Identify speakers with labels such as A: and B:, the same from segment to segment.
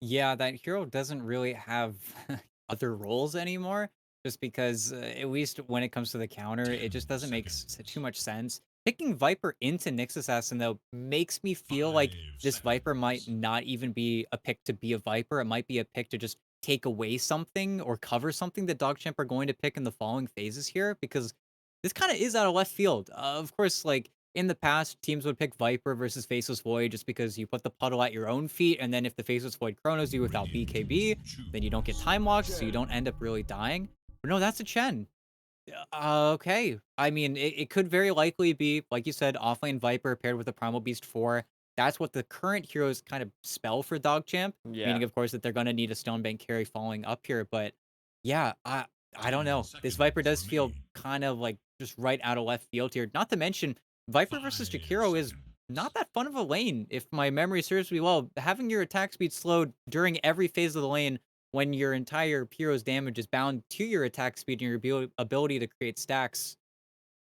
A: Yeah, that hero doesn't really have other roles anymore, just because, at least when it comes to the counter, it just
B: 10
A: doesn't make too
B: seconds.
A: much sense. Picking Viper into Nyx Assassin, though, makes me feel like
B: 5
A: this Viper might
B: seconds.
A: not even be a pick to be a Viper. It might be a pick to just take away something or cover something that DogChamp are going to pick in the following phases here, because this kind of is out of left field. Of course, like, in the past, teams would pick Viper versus Faceless Void just because you put the puddle at your own feet, and then if the Faceless Void chronos you without
B: Radiant
A: BKB,
B: must
A: then you don't get
B: choose.
A: time locked, so you don't
C: Chen.
A: end up really dying. But no, that's a Chen. Okay. I mean, it could very likely be, like you said, offlane Viper paired with a Primal Beast 4. That's what the current heroes kind of spell for DogChamp,
C: Yeah.
A: meaning, of course, that they're going to need a Stonebank carry following up here. But yeah, I don't
B: 10
A: know. This Viper
B: seconds
A: does feel
B: remain.
A: kind of like just right out of left field here. Not to mention, Viper versus
B: 5
A: Jakiro is not
B: seconds.
A: that fun of a lane. If my memory serves me well, having your attack speed slowed during every phase of the lane when your entire hero's damage is bound to your attack speed and your ability to create stacks,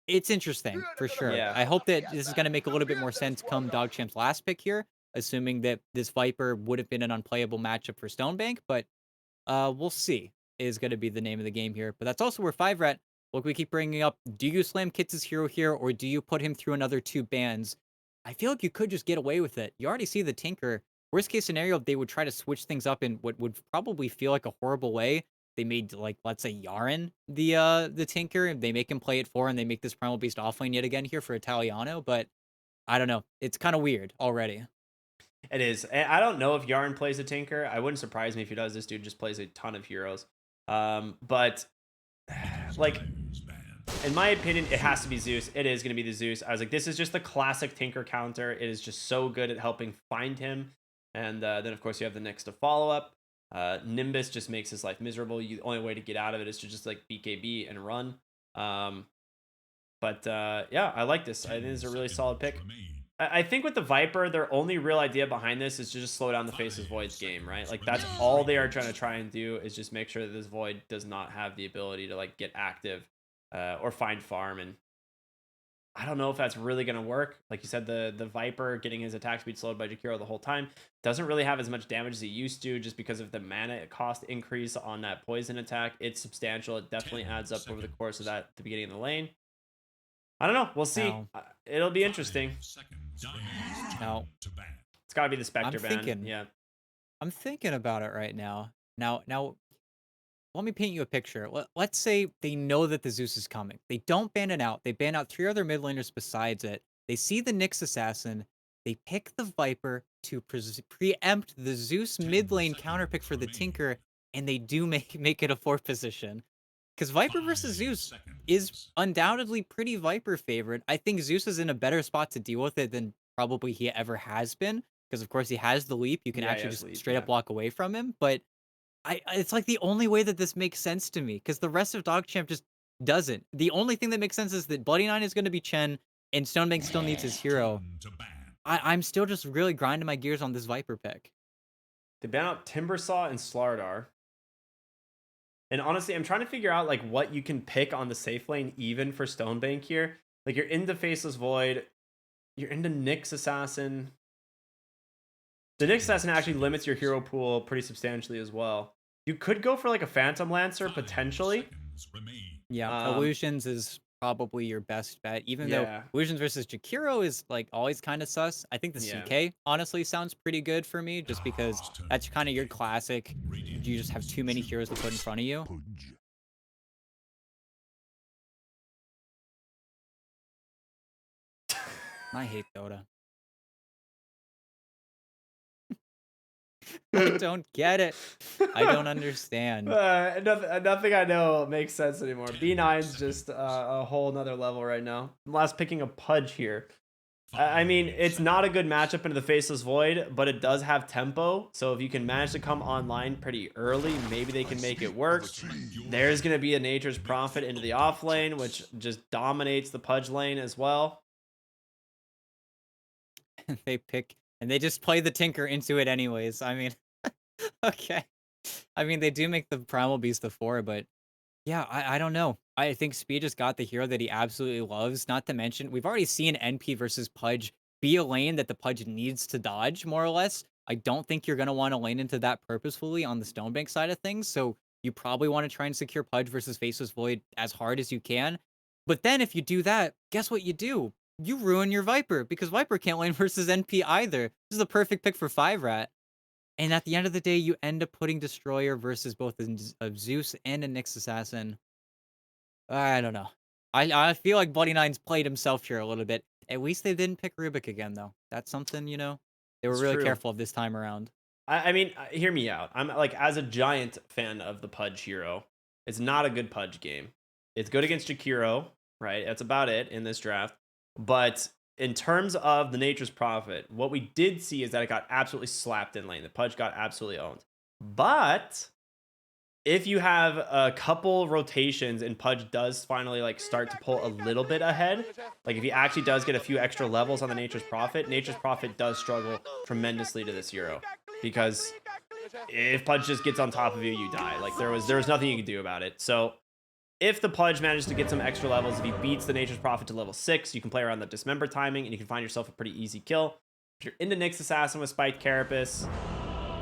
A: it's interesting for sure.
C: Yeah.
A: I hope that this is going to make a little bit more sense come DogChamp's last pick here, assuming that this Viper would have been an unplayable matchup for Stonebank, but we'll see is going to be the name of the game here. But that's also where 5RAT, look, we keep bringing up, do you slam Kits' hero here or do you put him through another two bans? I feel like you could just get away with it. You already see the Tinker. Worst case scenario, they would try to switch things up in what would probably feel like a horrible way. They made, like, let's say Yaren the Tinker, and they make him play it for, and they make this Primal Beast offlane yet again here for Italiano, but I don't know. It's kind of weird already.
C: It is. And I don't know if Yarn plays a Tinker. I wouldn't surprise me if he does. This dude just plays a ton of heroes. But
B: It is
C: like
B: Dire's band.
C: in my opinion, it has to be Zeus. It is going to be the Zeus. I was like, this is just the classic Tinker counter. It is just so good at helping find him. And then, of course, you have the next to follow up. Nimbus just makes his life miserable. The only way to get out of it is to just like BKB and run. Um, but yeah, I like this. I think this
B: 10
C: is a really solid
B: seconds
C: pick.
B: remain.
C: I think with the Viper, their only real idea behind this is to just slow down the
B: 5
C: Faceless Void's game, right?
B: seconds
C: Like that's
B: remain.
C: all they are trying to do is just make sure that this Void does not have the ability to like get active or find farm. And I don't know if that's really going to work. Like you said, the Viper getting his attack speed slowed by Jakiro the whole time doesn't really have as much damage as he used to just because of the mana cost increase on that poison attack. It's substantial. It definitely
B: 10
C: adds up over the course of
B: seconds.
C: that at the beginning of the lane. I don't know. We'll see.
A: Now,
C: It'll be
B: 5
C: interesting.
B: seconds. Dire's
A: now,
B: turn to ban.
C: It's got to be the
A: I'm
C: Spectre ban.
A: thinking
C: Yeah.
A: I'm thinking about it right now. Now, let me paint you a picture. Let's say they know that the Zeus is coming. They don't ban it out. They ban out three other mid laners besides it. They see the Nyx assassin. They pick the Viper to preempt the Zeus mid
B: 10
A: lane counter pick
B: seconds
A: for the
B: remain.
A: Tinker, and they do make it a fourth position. Because Viper
B: 5
A: versus Zeus is
B: seconds.
A: undoubtedly pretty Viper favorite. I think Zeus is in a better spot to deal with it than probably he ever has been. Because of course he has the leap. You can
C: Yeah,
A: actually
C: yeah,
A: just
C: sleep.
A: straight
C: Yeah.
A: up walk away from him. But it's like the only way that this makes sense to me. Because the rest of DogChamp just doesn't. The only thing that makes sense is that Bloody Nine is going to be Chen, and Stonebank still needs his
B: Radiant's
A: hero.
B: turn to ban.
A: I'm still just really grinding my gears on this Viper pick.
C: They ban out Timbersaw and Slardar. And honestly, I'm trying to figure out like what you can pick on the safe lane even for Stonebank here. Like you're into Faceless Void, you're into Nyx Assassin. The Nyx
B: 10
C: Assassin actually limits your
B: seconds.
C: hero pool pretty substantially as well. You could go for like a Phantom Lancer
B: 5
C: potentially.
B: seconds remain.
A: Yeah,
C: Um,
A: Illusions is probably your best bet, even though
C: yeah,
A: Illusions versus Jakiro is like always kind of sus. I think the
C: yeah.
A: CK honestly sounds pretty good for me, just because
B: Dire's turn
A: that's kind
B: to
A: of your
B: ban.
A: classic.
B: Radiant
A: You just have
B: must
A: too many heroes to put in
B: choose.
A: front of you.
B: Pudge.
A: I hate Dota. I don't get it. I don't understand.
C: Nothing I know makes sense anymore.
B: 10
C: B9's just
B: seconds.
C: a whole nother level right now. Last picking a Pudge here. I mean,
B: 5
C: it's not a good
B: seconds.
C: matchup into the Faceless Void, but it does have tempo. So if you can manage to come online pretty early, maybe they can make it work.
B: Select your
C: There's
B: hero.
C: going to be a Nature's
B: Make
C: Prophet
B: the
C: into the
B: ultimate
C: off lane, which
B: choice.
C: just dominates the Pudge lane as well.
A: They pick and they just play the Tinker into it anyways. I mean, okay. I mean, they do make the Primal Beast the 4, but yeah, I don't know. I think Speed just got the hero that he absolutely loves. Not to mention, we've already seen NP versus Pudge be a lane that the Pudge needs to dodge, more or less. I don't think you're gonna want to lane into that purposefully on the Stonebank side of things. So you probably want to try and secure Pudge versus Faceless Void as hard as you can. But then if you do that, guess what you do? You ruin your Viper because Viper can't lane versus NP either. This is the perfect pick for 5RAT. And at the end of the day, you end up putting Destroyer versus both a Zeus and a Nyx Assassin. I don't know. I feel like Bloody Nine's played himself here a little bit. At least they didn't pick Rubik again, though. That's something, they were
C: It's
A: really
C: true.
A: careful of this time around.
C: I mean, hear me out. I'm like, as a giant fan of the Pudge hero, it's not a good Pudge game. It's good against Jakiro, right? That's about it in this draft. But in terms of the Nature's Prophet, what we did see is that it got absolutely slapped in lane. The Pudge got absolutely owned. But if you have a couple rotations and Pudge does finally like start to pull a little bit ahead, like if he actually does get a few extra levels on the Nature's Prophet does struggle tremendously to this hero. Because if Pudge just gets on top of you, you die. Like there was nothing you could do about it. So if the Pudge manages to get some extra levels, if he beats the Nature's Prophet to level 6, you can play around the Dismember timing and you can find yourself a pretty easy kill. If you're into Nyx Assassin with Spiked Carapace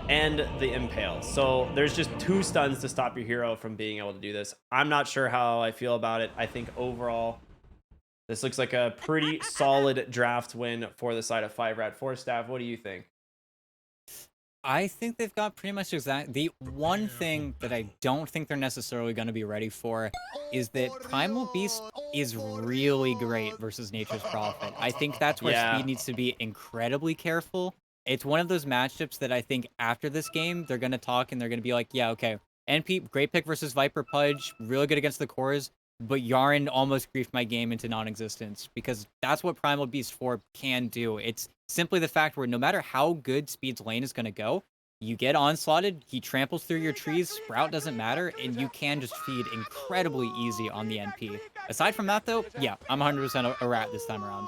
C: and the Impale. So there's just 2 stuns to stop your hero from being able to do this. I'm not sure how I feel about it. I think overall, this looks like a pretty solid draft win for the side of 5RATFORCESTAFF. What do you think?
A: I think they've got pretty much the one thing that I don't think they're necessarily going to be ready for is that Primal Beast is really great versus Nature's Prophet. I think that's where Speed needs to be incredibly careful. It's one of those matchups that I think after this game, they're going to talk and they're going to be like, yeah, okay, NP, great pick versus Viper Pudge, really good against the cores, but Yaren almost griefed my game into non-existence because that's what Primal Beast 4 can do. It's simply the fact where no matter how good Speed's lane is going to go, you get onslaughted, he tramples through your trees, Sprout doesn't matter, and you can just feed incredibly easy on the NP. Aside from that, though, yeah, I'm 100% a rat this time around.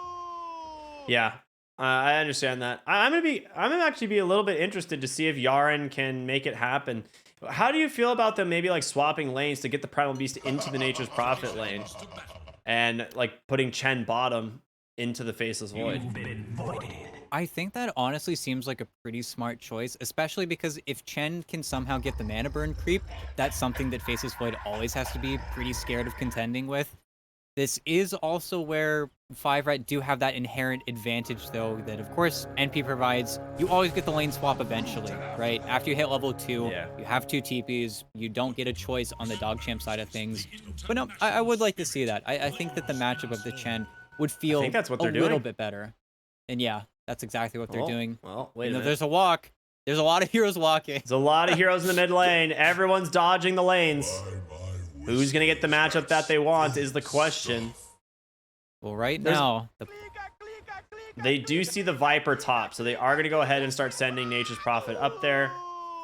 C: Yeah, I understand that. I'm gonna actually be a little bit interested to see if Yaren can make it happen. How do you feel about them maybe like swapping lanes to get the Primal Beast into the Nature's Prophet lane and like putting Chen bottom into the Faceless Void?
A: I think that honestly seems like a pretty smart choice, especially because if Chen can somehow get the mana burn creep, that's something that Faceless Void always has to be pretty scared of contending with. This is also where 5RAT do have that inherent advantage, though, that of course NP provides. You always get the lane swap eventually, right? After you hit level 2, you have 2 TPs, you don't get a choice on the DogChamp side of things. But no, I would like to see that. I think that the matchup of the Chen would feel a little bit better. And yeah, that's exactly what they're doing.
C: Well, wait a minute.
A: There's a walk. There's a lot of heroes walking.
C: There's a lot of heroes in the mid lane. Everyone's dodging the lanes. Who's going to get the matchup that they want is the question.
A: Well, right now,
C: they do see the Viper top, so they are going to go ahead and start sending Nature's Prophet up there.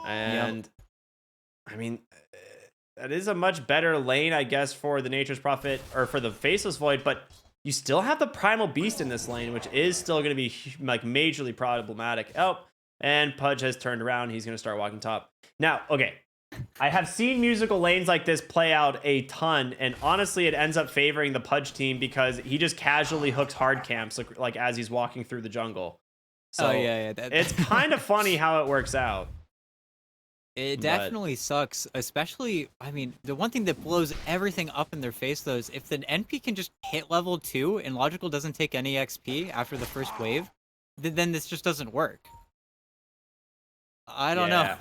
C: And, I mean, that is a much better lane, I guess, for the Nature's Prophet, or for the Faceless Void, but you still have the Primal Beast in this lane, which is still going to be, like, majorly problematic. Oh, and Pudge has turned around. He's going to start walking top. Now, okay. I have seen musical lanes like this play out a ton, and honestly, it ends up favoring the Pudge team because he just casually hooks hard camps like as he's walking through the jungle. So it's kind of funny how it works out.
A: It definitely sucks, especially, I mean, the one thing that blows everything up in their face, though, is if the NP can just hit level 2 and Logical doesn't take any XP after the first wave, then this just doesn't work. I don't know.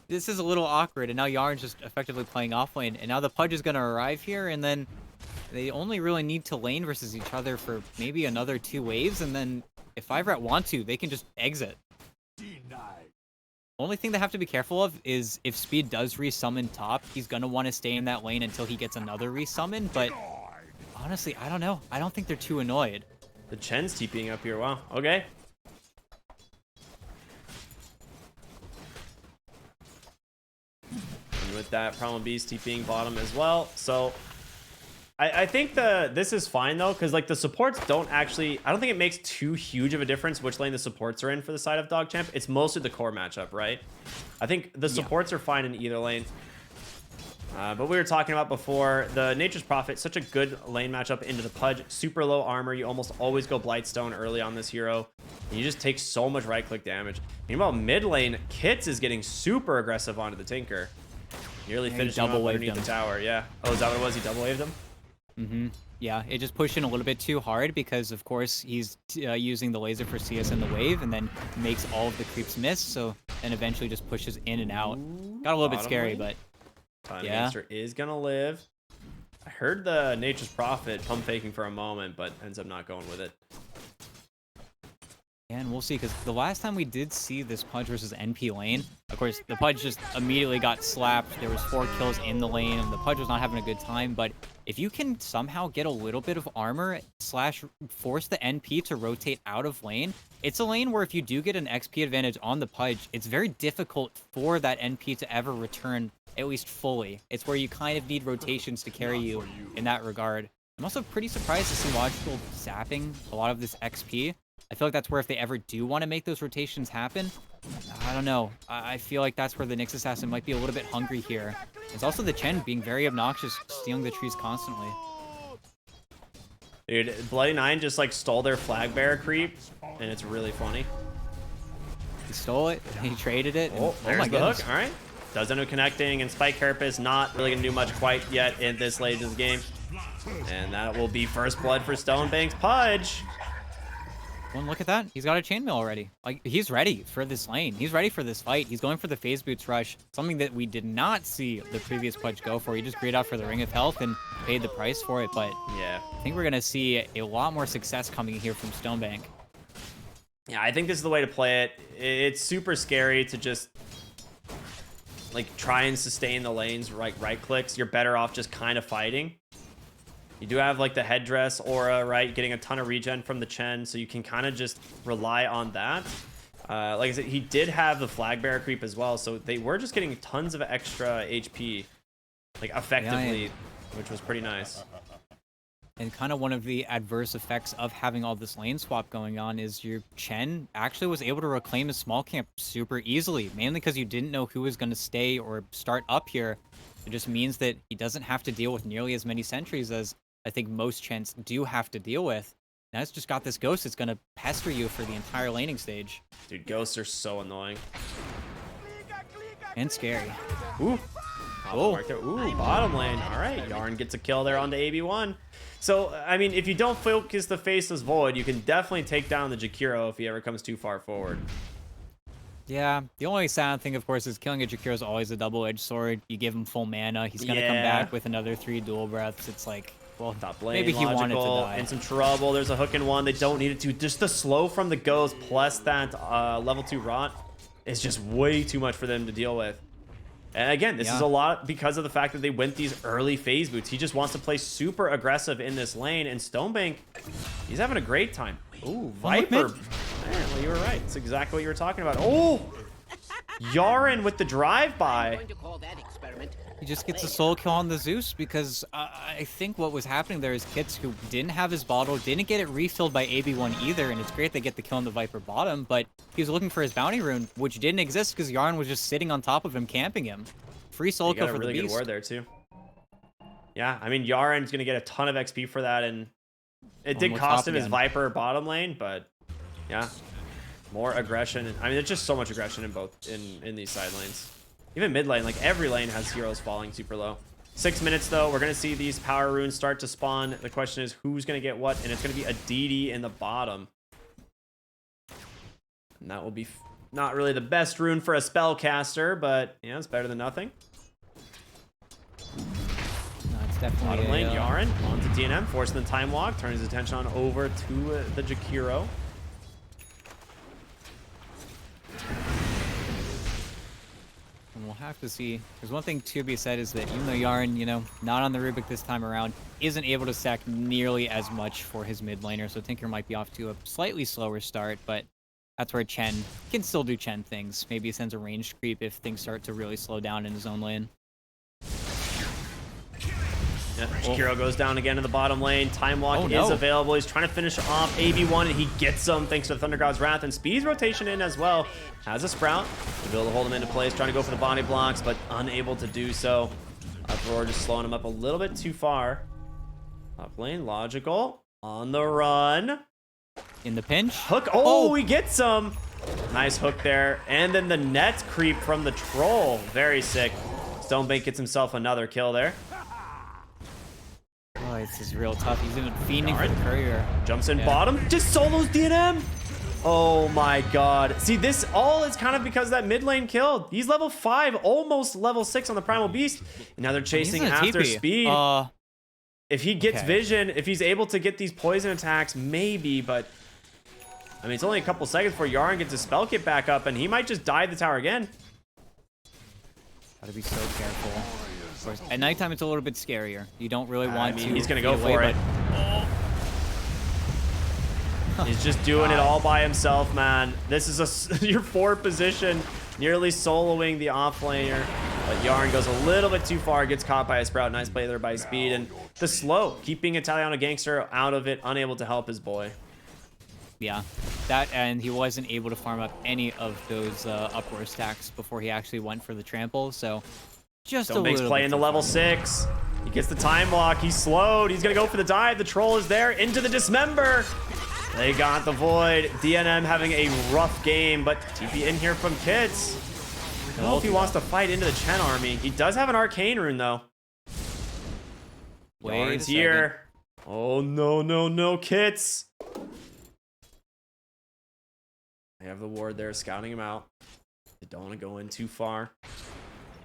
A: This is a little awkward, and now Yaren's just effectively playing offlane, and now the Pudge is going to arrive here, and then they only really need to lane versus each other for maybe another 2 waves, and then if 5RAT want to, they can just exit. Only thing they have to be careful of is if Speed does resummon top, he's going to want to stay in that lane until he gets another resummon, but honestly, I don't know. I don't think they're too annoyed.
C: The Chen's TPing up here. Wow. Okay. With that Primal Beast TPing bottom as well. So I think this is fine though, because like the supports don't actually, I don't think it makes too huge of a difference which lane the supports are in for the side of DogChamp. It's mostly the core matchup, right? I think the supports are fine in either lane. But we were talking about before, the Nature's Prophet, such a good lane matchup into the Pudge. Super low armor. You almost always go Blightstone early on this hero. You just take so much right-click damage. Meanwhile, mid lane, Kits is getting super aggressive onto the Tinker. Nearly finishing him up underneath the tower. Yeah. Oh, is that what it was? He double waved him?
A: Mm-hmm. Yeah, it just pushed in a little bit too hard because, of course, he's using the laser for CS in the wave and then makes all of the creeps miss. So then eventually just pushes in and out. Got a little bit scary, but
C: Time
A: yeah.
C: Gangster is going to live. I heard the Nature's Prophet pump faking for a moment, but ends up not going with it.
A: And we'll see, because the last time we did see this Pudge versus NP lane, of course, the Pudge just immediately got slapped. There was 4 kills in the lane, and the Pudge was not having a good time. But if you can somehow get a little bit of armor / force the NP to rotate out of lane, it's a lane where if you do get an XP advantage on the Pudge, it's very difficult for that NP to ever return, at least fully. It's where you kind of need rotations to carry you in that regard. I'm also pretty surprised to see Logical zapping a lot of this XP. I feel like that's where if they ever do want to make those rotations happen, I don't know. I feel like that's where the Nyx Assassin might be a little bit hungry here. It's also the Chen being very obnoxious, stealing the trees constantly.
C: Dude, Bloody Nine just like stole their flag bearer creep, and it's really funny.
A: He stole it, he traded it.
C: Oh, there's
A: my
C: the
A: goodness.
C: hook. All right. Does end up connecting, and Spike Carapace not really going to do much quite yet in this late in the game. And that will be first blood for Stonebank's Pudge.
A: Well, look at that. He's got a chainmail already. Like, he's ready for this lane. He's ready for this fight. He's going for the phase boots rush, something that we did not see the previous Pudge go for. He just greed out for the Ring of Health and paid the price for it. But
C: yeah,
A: I think we're going to see a lot more success coming here from Stonebank.
C: Yeah, I think this is the way to play it. It's super scary to just like try and sustain the lanes right clicks. You're better off just kind of fighting. You do have like the headdress aura, right? Getting a ton of regen from the Chen, so you can kind of just rely on that. Like I said, he did have the flag bearer creep as well, so they were just getting tons of extra HP, like effectively, which was pretty nice.
A: And kind of one of the adverse effects of having all this lane swap going on is your Chen actually was able to reclaim his small camp super easily, mainly because you didn't know who was going to stay or start up here. It just means that he doesn't have to deal with nearly as many sentries as I think most Chens do have to deal with. Now it's just got this ghost that's going to pester you for the entire laning stage.
C: Dude, ghosts are so annoying.
A: And scary.
C: Ooh. Oh, right there. Ooh, bottom lane. All right, Yarn gets a kill there onto AB1. So, I mean, if you don't focus the Faceless Void, you can definitely take down the Jakiro if he ever comes too far forward.
A: Yeah, the only sad thing, of course, is killing a Jakiro is always a double-edged sword. You give him full mana, he's going to come back with another 3 dual breaths. It's like, well,
C: top lane,
A: maybe he wanted to die.
C: In some trouble. There's a hook in one. They don't need it to. Just the slow from the Ghost plus that level 2 Rot is just way too much for them to deal with. And again, this is a lot because of the fact that they went these early phase boots. He just wants to play super aggressive in this lane, and Stonebank, he's having a great time. Ooh, Viper. Man, well, you were right. It's exactly what you were talking about. Oh, Yaren with the drive-by.
A: He just gets a soul kill on the Zeus because I think what was happening there is Kits, who didn't have his bottle, didn't get it refilled by AB1 either, and it's great they get the kill on the Viper bottom, but he was looking for his bounty rune, which didn't exist because Yarn was just sitting on top of him, camping him. Free soul kill for the beast.
C: Really good ward there too. Yeah, I mean, Yaren's going to get a ton of XP for that, and it did cost him his Viper bottom lane, but yeah, more aggression. I mean, there's just so much aggression in both in these side lanes. Even mid lane, like every lane has heroes falling super low. 6 minutes though, we're gonna see these power runes start to spawn. The question is who's gonna get what, and it's gonna be a DD in the bottom. And that will be not really the best rune for a spellcaster, but yeah, it's better than nothing.
A: No, it's definitely
C: bottom lane, Yaren onto DNM, forcing the time walk, turning his attention on over to the Jakiro.
A: And we'll have to see. There's one thing to be said is that even though Yarn, you know, not on the Rubik this time around, isn't able to stack nearly as much for his mid laner, so Tinker might be off to a slightly slower start, but that's where Chen can still do Chen things. Maybe he sends a ranged creep if things start to really slow down in his own lane.
C: Yeah, Jakiro goes down again in the bottom lane. Time Walk is available. He's trying to finish off AB1, and he gets him thanks to the Thunder God's Wrath, and speeds rotation in as well. Has a Sprout to be able to hold him into place, trying to go for the body blocks, but unable to do so. Uproar just slowing him up a little bit too far. Top lane, Logical on the run.
A: in the pinch.
C: Hook. Oh, he gets some. Nice hook there. And then the net creep from the troll. Very sick. Stonebank gets himself another kill there.
A: Oh, this is real tough. He's even fiending for the courier.
C: Jumps in bottom. Just solos DNM. Oh my god. See, this all is kind of because that mid lane killed. He's level 5, almost level 6 on the Primal Beast. And now they're chasing after
A: TP.
C: speed. If he gets vision, if he's able to get these poison attacks, maybe, but I mean, it's only a couple seconds before Yarn gets his spell kit back up, and he might just die the tower again.
A: Gotta be so careful. Of course, at nighttime, it's a little bit scarier. You don't really want to.
C: He's gonna go
A: away,
C: for it. He's just doing it all by himself, man. This is your 4 position, nearly soloing the offlaner. But Yarn goes a little bit too far, gets caught by a Sprout. Nice play there by Speed. And the slow, keeping Italiano Gangster out of it, unable to help his boy.
A: Yeah, that, and he wasn't able to farm up any of those upward stacks before he actually went for the trample. So just a little
C: playing the level 6. He gets the time lock. He's slowed. He's going to go for the dive. The troll is there. Into the dismember. They got the void. DNM having a rough game, but TP in here from Kits. I don't know if he wants to fight into the Chen army. He does have an arcane rune, though. Yarn's here. Oh, no, no, no, Kits. They have the ward there, scouting him out. They don't want to go in too far.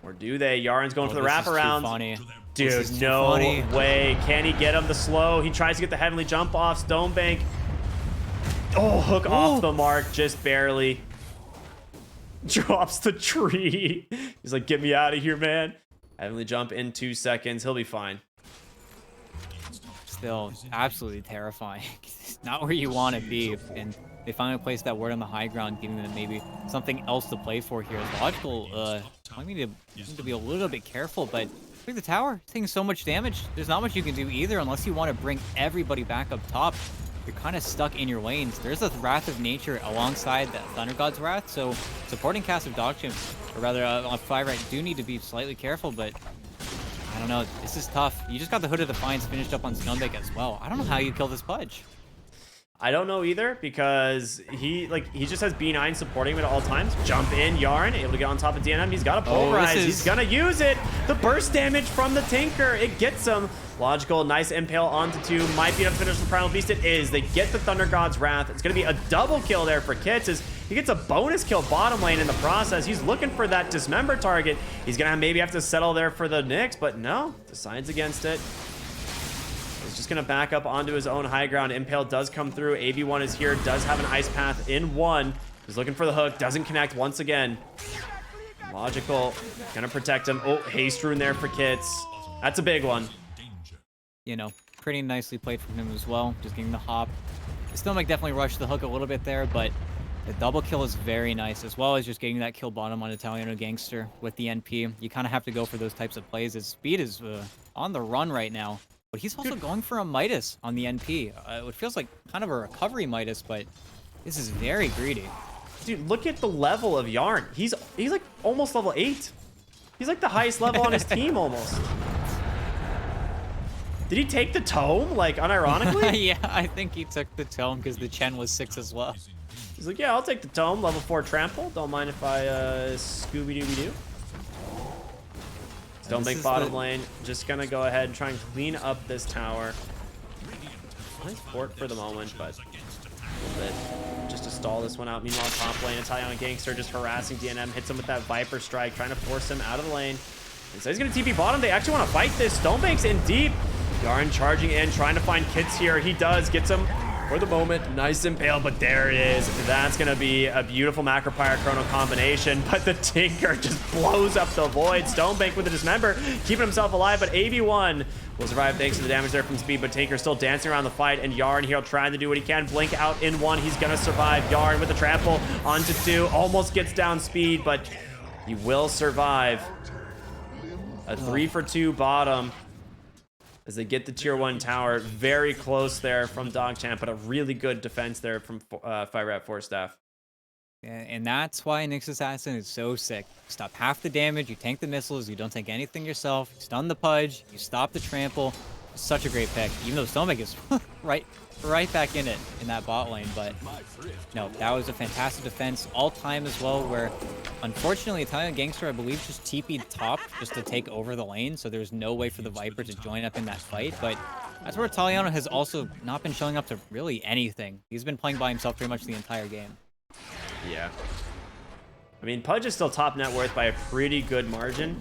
C: Or do they? Yarn's going for the wraparound. Dude, no way. Can he get him the slow? He tries to get the heavenly jump off. Stonebank. Oh, hook off the mark, just barely. Drops the tree. He's like, get me out of here, man. Heavenly jump in 2 seconds. He'll be fine.
A: Still absolutely terrifying. It's not where you want to be. And they finally placed that word on the high ground, giving them maybe something else to play for here. It's logical. I need to be a little bit careful, but look at the tower. It's taking so much damage. There's not much you can do either unless you want to bring everybody back up top. You're kind of stuck in your lanes. There's a Wrath of Nature alongside the Thunder God's Wrath, so supporting cast of DogChamp, or rather on 5RAT, do need to be slightly careful, but I don't know. This is tough. You just got the Hood of Defiance finished up on Stonebank as well. I don't know how you kill this Pudge.
C: I don't know either, because he just has B9 supporting him at all times. Jump in, Yarn, able to get on top of DNM. He's got a pulverize. He's gonna use it. The burst damage from the Tinker, it gets him. Logical, nice impale onto 2. Might be enough to finish the Primal Beast. It is. They get the Thunder God's Wrath. It's gonna be a double kill there for Kits as he gets a bonus kill bottom lane in the process. He's looking for that dismember target. He's gonna maybe have to settle there for the Nyx, but no, decides against it. He's just gonna back up onto his own high ground. Impale does come through. AV1 is here, does have an ice path in 1. He's looking for the hook, doesn't connect once again. Logical, gonna protect him. Oh, haste rune there for Kits. That's a big one.
A: You know, pretty nicely played from him as well, just getting the hop. The Stomach definitely rushed the hook a little bit there, but the double kill is very nice, as well as just getting that kill bottom on Italiano Gangster with the NP. You kind of have to go for those types of plays, as Speed is on the run right now. But he's also going for a Midas on the NP. It feels like kind of a recovery Midas, but this is very greedy.
C: Dude, look at the level of Yarn. He's like almost level 8. He's like the highest level on his team almost. Did he take the tome, like, unironically?
A: Yeah, I think he took the tome because the Chen was 6 as well.
C: He's like, yeah, I'll take the tome, level 4 trample. Don't mind if I Scooby-Dooby-Doo. Stonebank bottom lane. Just gonna go ahead and try and clean up this tower. Nice fort for the moment, but a little bit just to stall this one out. Meanwhile, top lane, Italiano Gangster just harassing DNM. Hits him with that Viper Strike, trying to force him out of the lane. And so he's gonna TP bottom. They actually want to fight this. Stonebank's in deep. Yarn charging in, trying to find Kits here. He does, gets him for the moment. Nice impale, but there it is. That's going to be a beautiful Macro Pyre Chrono combination, but the Tinker just blows up the void. Stonebank with the dismember, keeping himself alive, but AV1 will survive thanks to the damage there from Speed, but Tinker still dancing around the fight, and Yarn here trying to do what he can. Blink out in 1, he's going to survive. Yarn with the trample onto 2, almost gets down Speed, but he will survive. A 3 for 2 bottom. As they get the tier 1 tower, very close there from DogChamp, but a really good defense there from 5RATFORCESTAFF.
A: And that's why Nyx Assassin is so sick. You stop half the damage, you tank the missiles, you don't take anything yourself, you stun the Pudge, you stop the trample. such a great pick, even though Stonebank is right back in it in that bot lane. But no, that was a fantastic defense all time as well, where unfortunately Italian Gangster, I believe, just TP'd top just to take over the lane, so there's no way for the Viper to join up in that fight. But that's where Italiano has also not been showing up to really anything. He's been playing by himself pretty much the entire game.
C: Yeah. I mean, Pudge is still top net worth by a pretty good margin,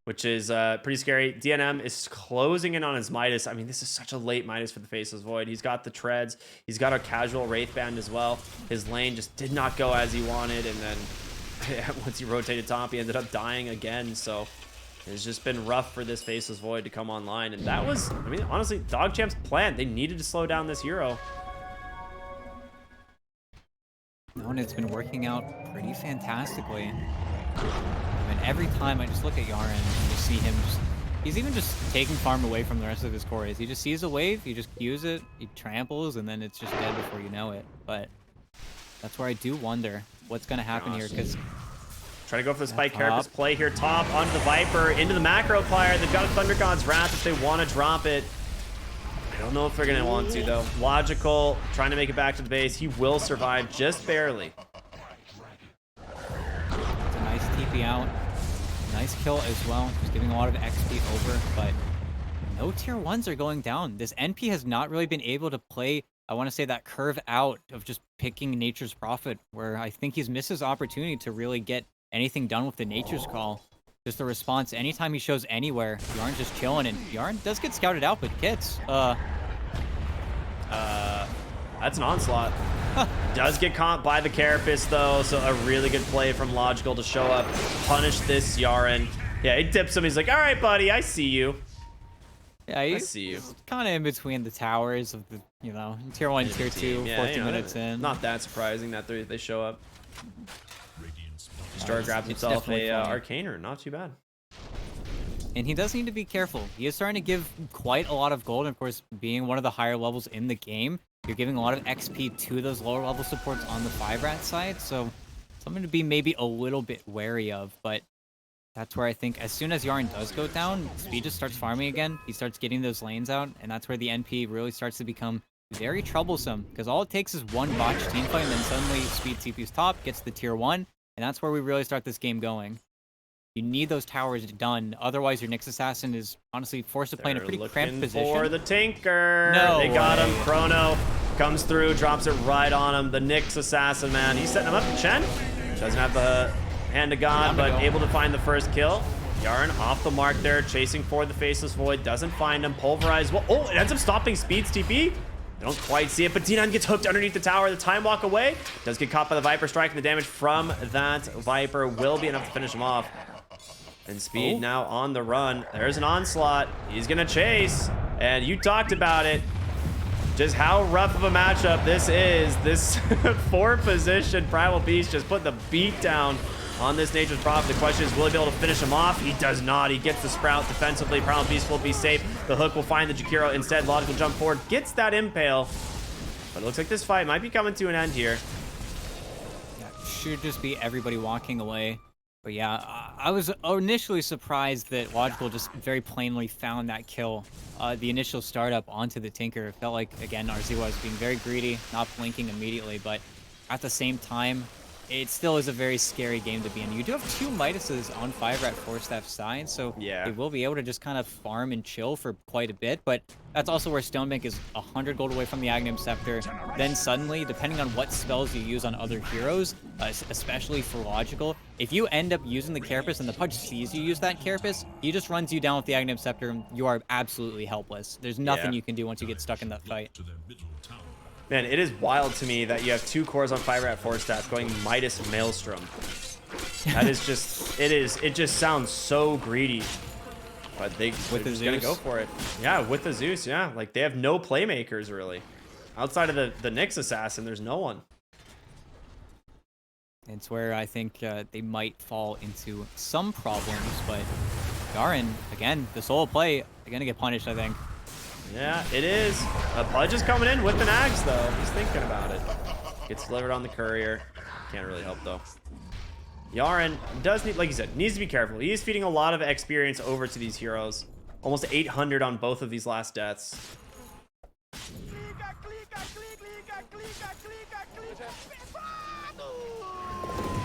C: which is pretty scary. DNM is closing in on his Midas. I mean, this is such a late Midas for the Faceless Void. He's got the treads. He's got a casual Wraith Band as well. His lane just did not go as he wanted, and then once he rotated top, he ended up dying again. So it's just been rough for this Faceless Void to come online. And that was, I mean, honestly, DogChamp's plan. They needed to slow down this hero.
A: No, and it's been working out pretty fantastically. And every time I just look at Yaren and just see him he's even just taking farm away from the rest of his cores. He just sees a wave, he just cues it, he tramples, and then it's just dead before you know it. But that's where I do wonder what's going to happen here, because
C: trying to go for the Spike Carapace play here top onto the Viper, into the macro player. They've got a Thunder God's Wrath if they want to drop it. I don't know if they're going to want to, though. Logical, trying to make it back to the base. He will survive just barely.
A: It's a nice TP out. Nice kill as well. Just giving a lot of XP over, but no tier 1s are going down. This NP has not really been able to play, I want to say, that curve out of just picking Nature's Prophet, where I think he's missed his opportunity to really get anything done with the Nature's Call. Just the response, anytime he shows anywhere, Yarn's just chilling, and Yarn does get scouted out, but kits.
C: That's an onslaught. Does get caught by the Carapace, though, so a really good play from Logical to show up, punish this Yaren. Yeah, he tips him. He's like, all right, buddy, I see you.
A: Yeah,
C: I see you.
A: Kind of in between the towers of the, tier 1, tier 2,
C: yeah,
A: 14 minutes in.
C: Not that surprising that they show up. Star grabs himself a Arcaner. Not too bad.
A: And he does need to be careful. He is starting to give quite a lot of gold. And of course, being one of the higher levels in the game, you're giving a lot of XP to those lower level supports on the 5RAT side. So something to be maybe a little bit wary of. But that's where I think as soon as Yarn does go down, Speed just starts farming again. He starts getting those lanes out. And that's where the NP really starts to become very troublesome. Because all it takes is one botch team fight, and then suddenly Speed CPU's top, gets the tier 1. And that's where we really start this game going. You need those towers done, otherwise your Nyx Assassin is honestly forced to play in a pretty cramped position.
C: For the Tinker.
A: No
C: they got
A: way.
C: him. Chrono comes through, drops it right on him. The Nyx Assassin, man. He's setting him up. Chen doesn't have the Hand of God, but able to find the first kill. Yarn off the mark there, chasing for the Faceless Void. Doesn't find him. Pulverize. Well, oh, it ends up stopping Speed's TP. They don't quite see it, but D9 gets hooked underneath the tower. The time walk away. Does get caught by the Viper strike, and the damage from that Viper will be enough to finish him off. And Speed now on the run. There's an onslaught. He's going to chase. And you talked about it. Just how rough of a matchup this is. This 4-position Primal Beast just put the beat down on this Nature's Prophet. The question is, will he be able to finish him off? He does not. He gets the Sprout defensively. Primal Beast will be safe. The hook will find the Jakiro instead. Logical jump forward. Gets that Impale. But it looks like this fight might be coming to an end here.
A: Yeah, should just be everybody walking away. But yeah, I was initially surprised that Logical just very plainly found that kill. The initial startup onto the Tinker. It felt like, again, RZ was being very greedy, not blinking immediately. But at the same time, it still is a very scary game to be in. You do have 2 Midases on 5RATFORCESTAFF's side, so they will be able to just kind of farm and chill for quite a bit. But that's also where Stonebank is 100 gold away from the Aghanim Scepter. Then suddenly, depending on what spells you use on other heroes, especially for Logical, if you end up using the Carapace and the Pudge sees you use that Carapace, he just runs you down with the Aghanim Scepter, and you are absolutely helpless. There's nothing you can do once you get stuck in that fight.
C: Man, it is wild to me that you have 2 cores on 5RATFORCESTAFF going Midas Maelstrom. That is just, it just sounds so greedy. But they're just gonna go for it. Yeah, with the Zeus, yeah. Like, they have no playmakers, really. Outside of the Nyx Assassin, there's no one.
A: It's where I think they might fall into some problems, but Garen, again, the solo play, they're gonna get punished, I think.
C: Yeah, it is. Pudge is coming in with the Nags, though. He's thinking about it. Gets delivered on the courier. Can't really help, though. Yaren does need, like you said, needs to be careful. He is feeding a lot of experience over to these heroes. Almost 800 on both of these last deaths.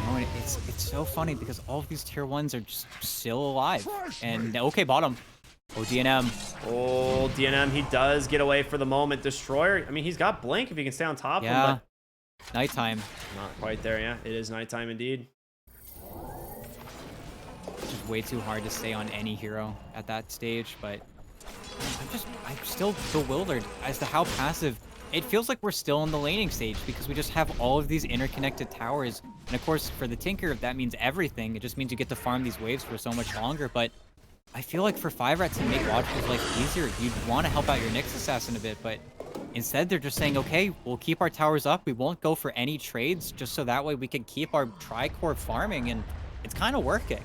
A: Oh, and it's so funny because all of these tier 1s are just still alive. And okay, bottom. Oh, DNM.
C: Oh, DNM, he does get away for the moment. Destroyer, I mean, he's got Blink if he can stay on top of him,
A: Yeah.
C: but
A: Nighttime.
C: not quite there, yeah. It is nighttime indeed.
A: Just way too hard to stay on any hero at that stage, but I'm still bewildered as to how passive. It feels like we're still in the laning stage because we just have all of these interconnected towers. And of course, for the Tinker, that means everything. It just means you get to farm these waves for so much longer, but I feel like for 5RAT to make Logical's life easier, you'd want to help out your Nyx Assassin a bit, but instead they're just saying, okay, we'll keep our towers up. We won't go for any trades just so that way we can keep our tri-core farming, and it's kind of working.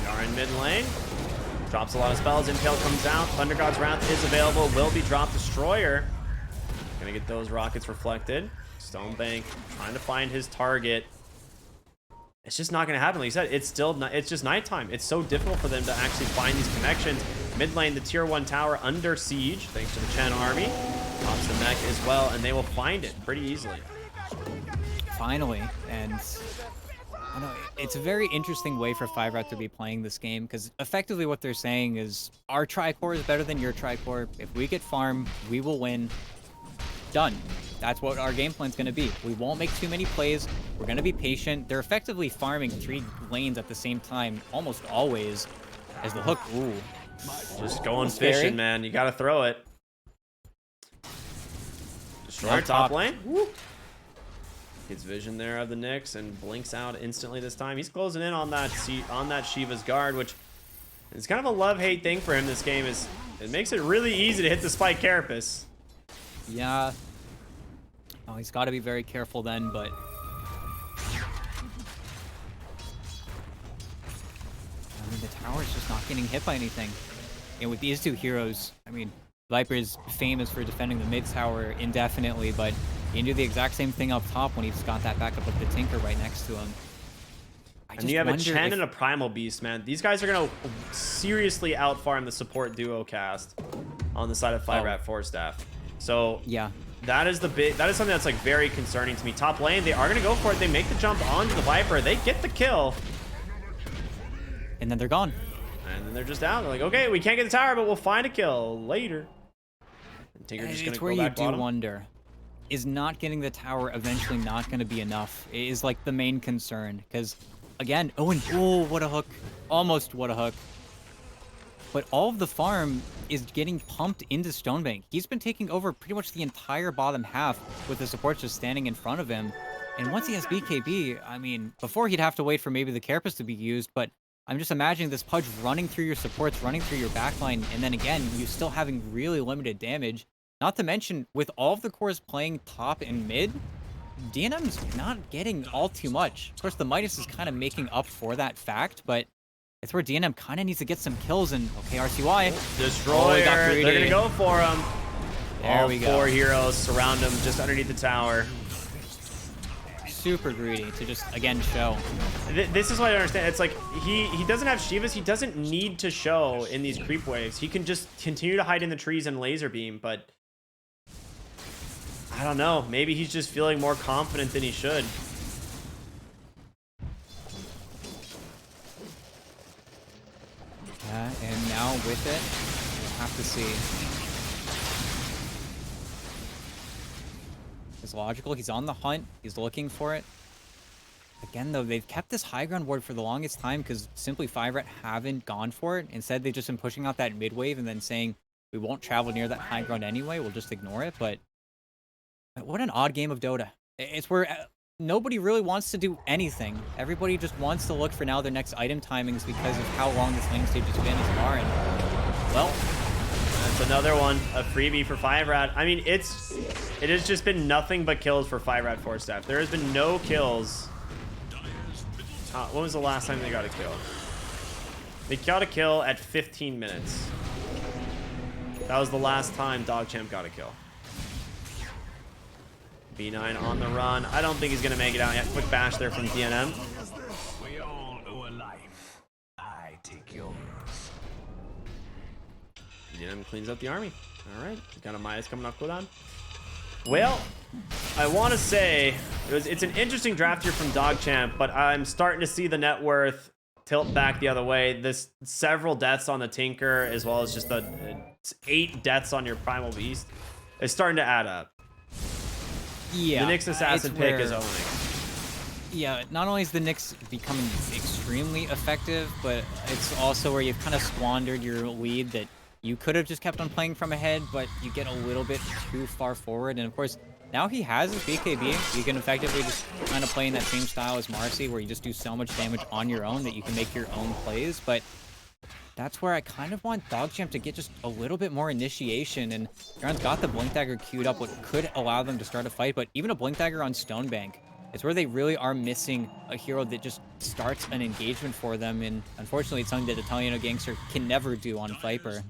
C: We are in mid lane. Drops a lot of spells. Impale comes out. Thunder God's Wrath is available. Will be dropped. Destroyer. Gonna get those rockets reflected. Stonebank trying to find his target. It's just not gonna happen. Like you said, it's just nighttime. It's so difficult for them to actually find these connections. Mid lane, the tier 1 tower under siege, thanks to the Chen army. Pops the mech as well, and they will find it pretty easily.
A: Finally, and I don't know, it's a very interesting way for 5RAT to be playing this game because effectively what they're saying is our tri-core is better than your tri-core. If we get farm, we will win. Done. That's what our game plan's going to be. We won't make too many plays. We're going to be patient. They're effectively farming 3 lanes at the same time almost always as the hook. Ooh.
C: Just going
A: Scary.
C: fishing, man. You got to throw it. Destroyer top lane. Woo. Gets vision there of the Nyx and blinks out instantly this time. He's closing in on that Shiva's guard, which is kind of a love-hate thing for him this game. Is it makes it really easy to hit the Spike Carapace.
A: Yeah. Oh, he's got to be very careful then, but I mean, the tower's just not getting hit by anything. And with these 2 heroes, I mean, Viper is famous for defending the mid tower indefinitely, but he can do the exact same thing up top when he's got that backup of the Tinker right next to him.
C: And you have a Chen and a Primal Beast, man. These guys are going to seriously outfarm the support duo cast on the side of 5RATFORCESTAFF. So
A: yeah,
C: that is something that's like very concerning to me. Top lane, they are going to go for it. They make the jump onto the Viper. They get the kill.
A: And then they're gone.
C: And then they're just out. They're like, okay, we can't get the tower, but we'll find a kill later. And Tinker just going to go back bottom.
A: It's where you do wonder, is not getting the tower eventually not going to be enough? It is like the main concern. Because, again, oh, what a hook. Almost what a hook. But all of the farm is getting pumped into Stonebank. He's been taking over pretty much the entire bottom half with the supports just standing in front of him. And once he has BKB, I mean, before he'd have to wait for maybe the Carapace to be used, but I'm just imagining this Pudge running through your supports, running through your backline, and then again, you still having really limited damage. Not to mention, with all of the cores playing top and mid, DNM's not getting all too much. Of course, the Midas is kind of making up for that fact, but it's where DNM kind of needs to get some kills, and okay, RCY.
C: Destroyer, they're going to go for him.
A: There we go.
C: 4 heroes surround him just underneath the tower.
A: Super greedy to just, again, show.
C: This is what I understand. It's like, he doesn't have Shivas. He doesn't need to show in these creep waves. He can just continue to hide in the trees and laser beam, but I don't know. Maybe he's just feeling more confident than he should.
A: Yeah, and now with it, we'll have to see. It's logical. He's on the hunt. He's looking for it. Again, though, they've kept this high ground ward for the longest time because simply 5RAT haven't gone for it. Instead, they've just been pushing out that mid wave and then saying, we won't travel near that high ground anyway. We'll just ignore it. But what an odd game of Dota. It's where nobody really wants to do anything. Everybody just wants to look for now their next item timings because of how long this lane stage has been as far. And, well,
C: that's another one, a freebie for 5RAT. I mean, it has just been nothing but kills for 5RATFORCESTAFF. There has been no kills. When was the last time they got a kill? They got a kill at 15 minutes. That was the last time DogChamp got a kill. B9 on the run. I don't think he's going to make it out yet. Quick bash there from DNM.
B: We all owe a life. I take yours.
C: DNM cleans up the army. All right, got a Maya's coming off cooldown. Well, I want to say it's an interesting draft here from DogChamp, but I'm starting to see the net worth tilt back the other way. This several deaths on the Tinker, as well as just the 8 deaths on your Primal Beast, is starting to add up.
A: Yeah,
C: the Nyx Assassin pick is owning.
A: Yeah, not only is the Nyx becoming extremely effective, but it's also where you've kind of squandered your lead that you could have just kept on playing from ahead, but you get a little bit too far forward. And of course, now he has his BKB. You can effectively just kind of play in that same style as Marcy, where you just do so much damage on your own that you can make your own plays. But that's where I kind of want DogChamp to get just a little bit more initiation. And Yaron's got the Blink Dagger queued up, what could allow them to start a fight. But even a Blink Dagger on Stonebank, it's where they really are missing a hero that just starts an engagement for them. And unfortunately, it's something that Italiano Gangster can never do on Viper.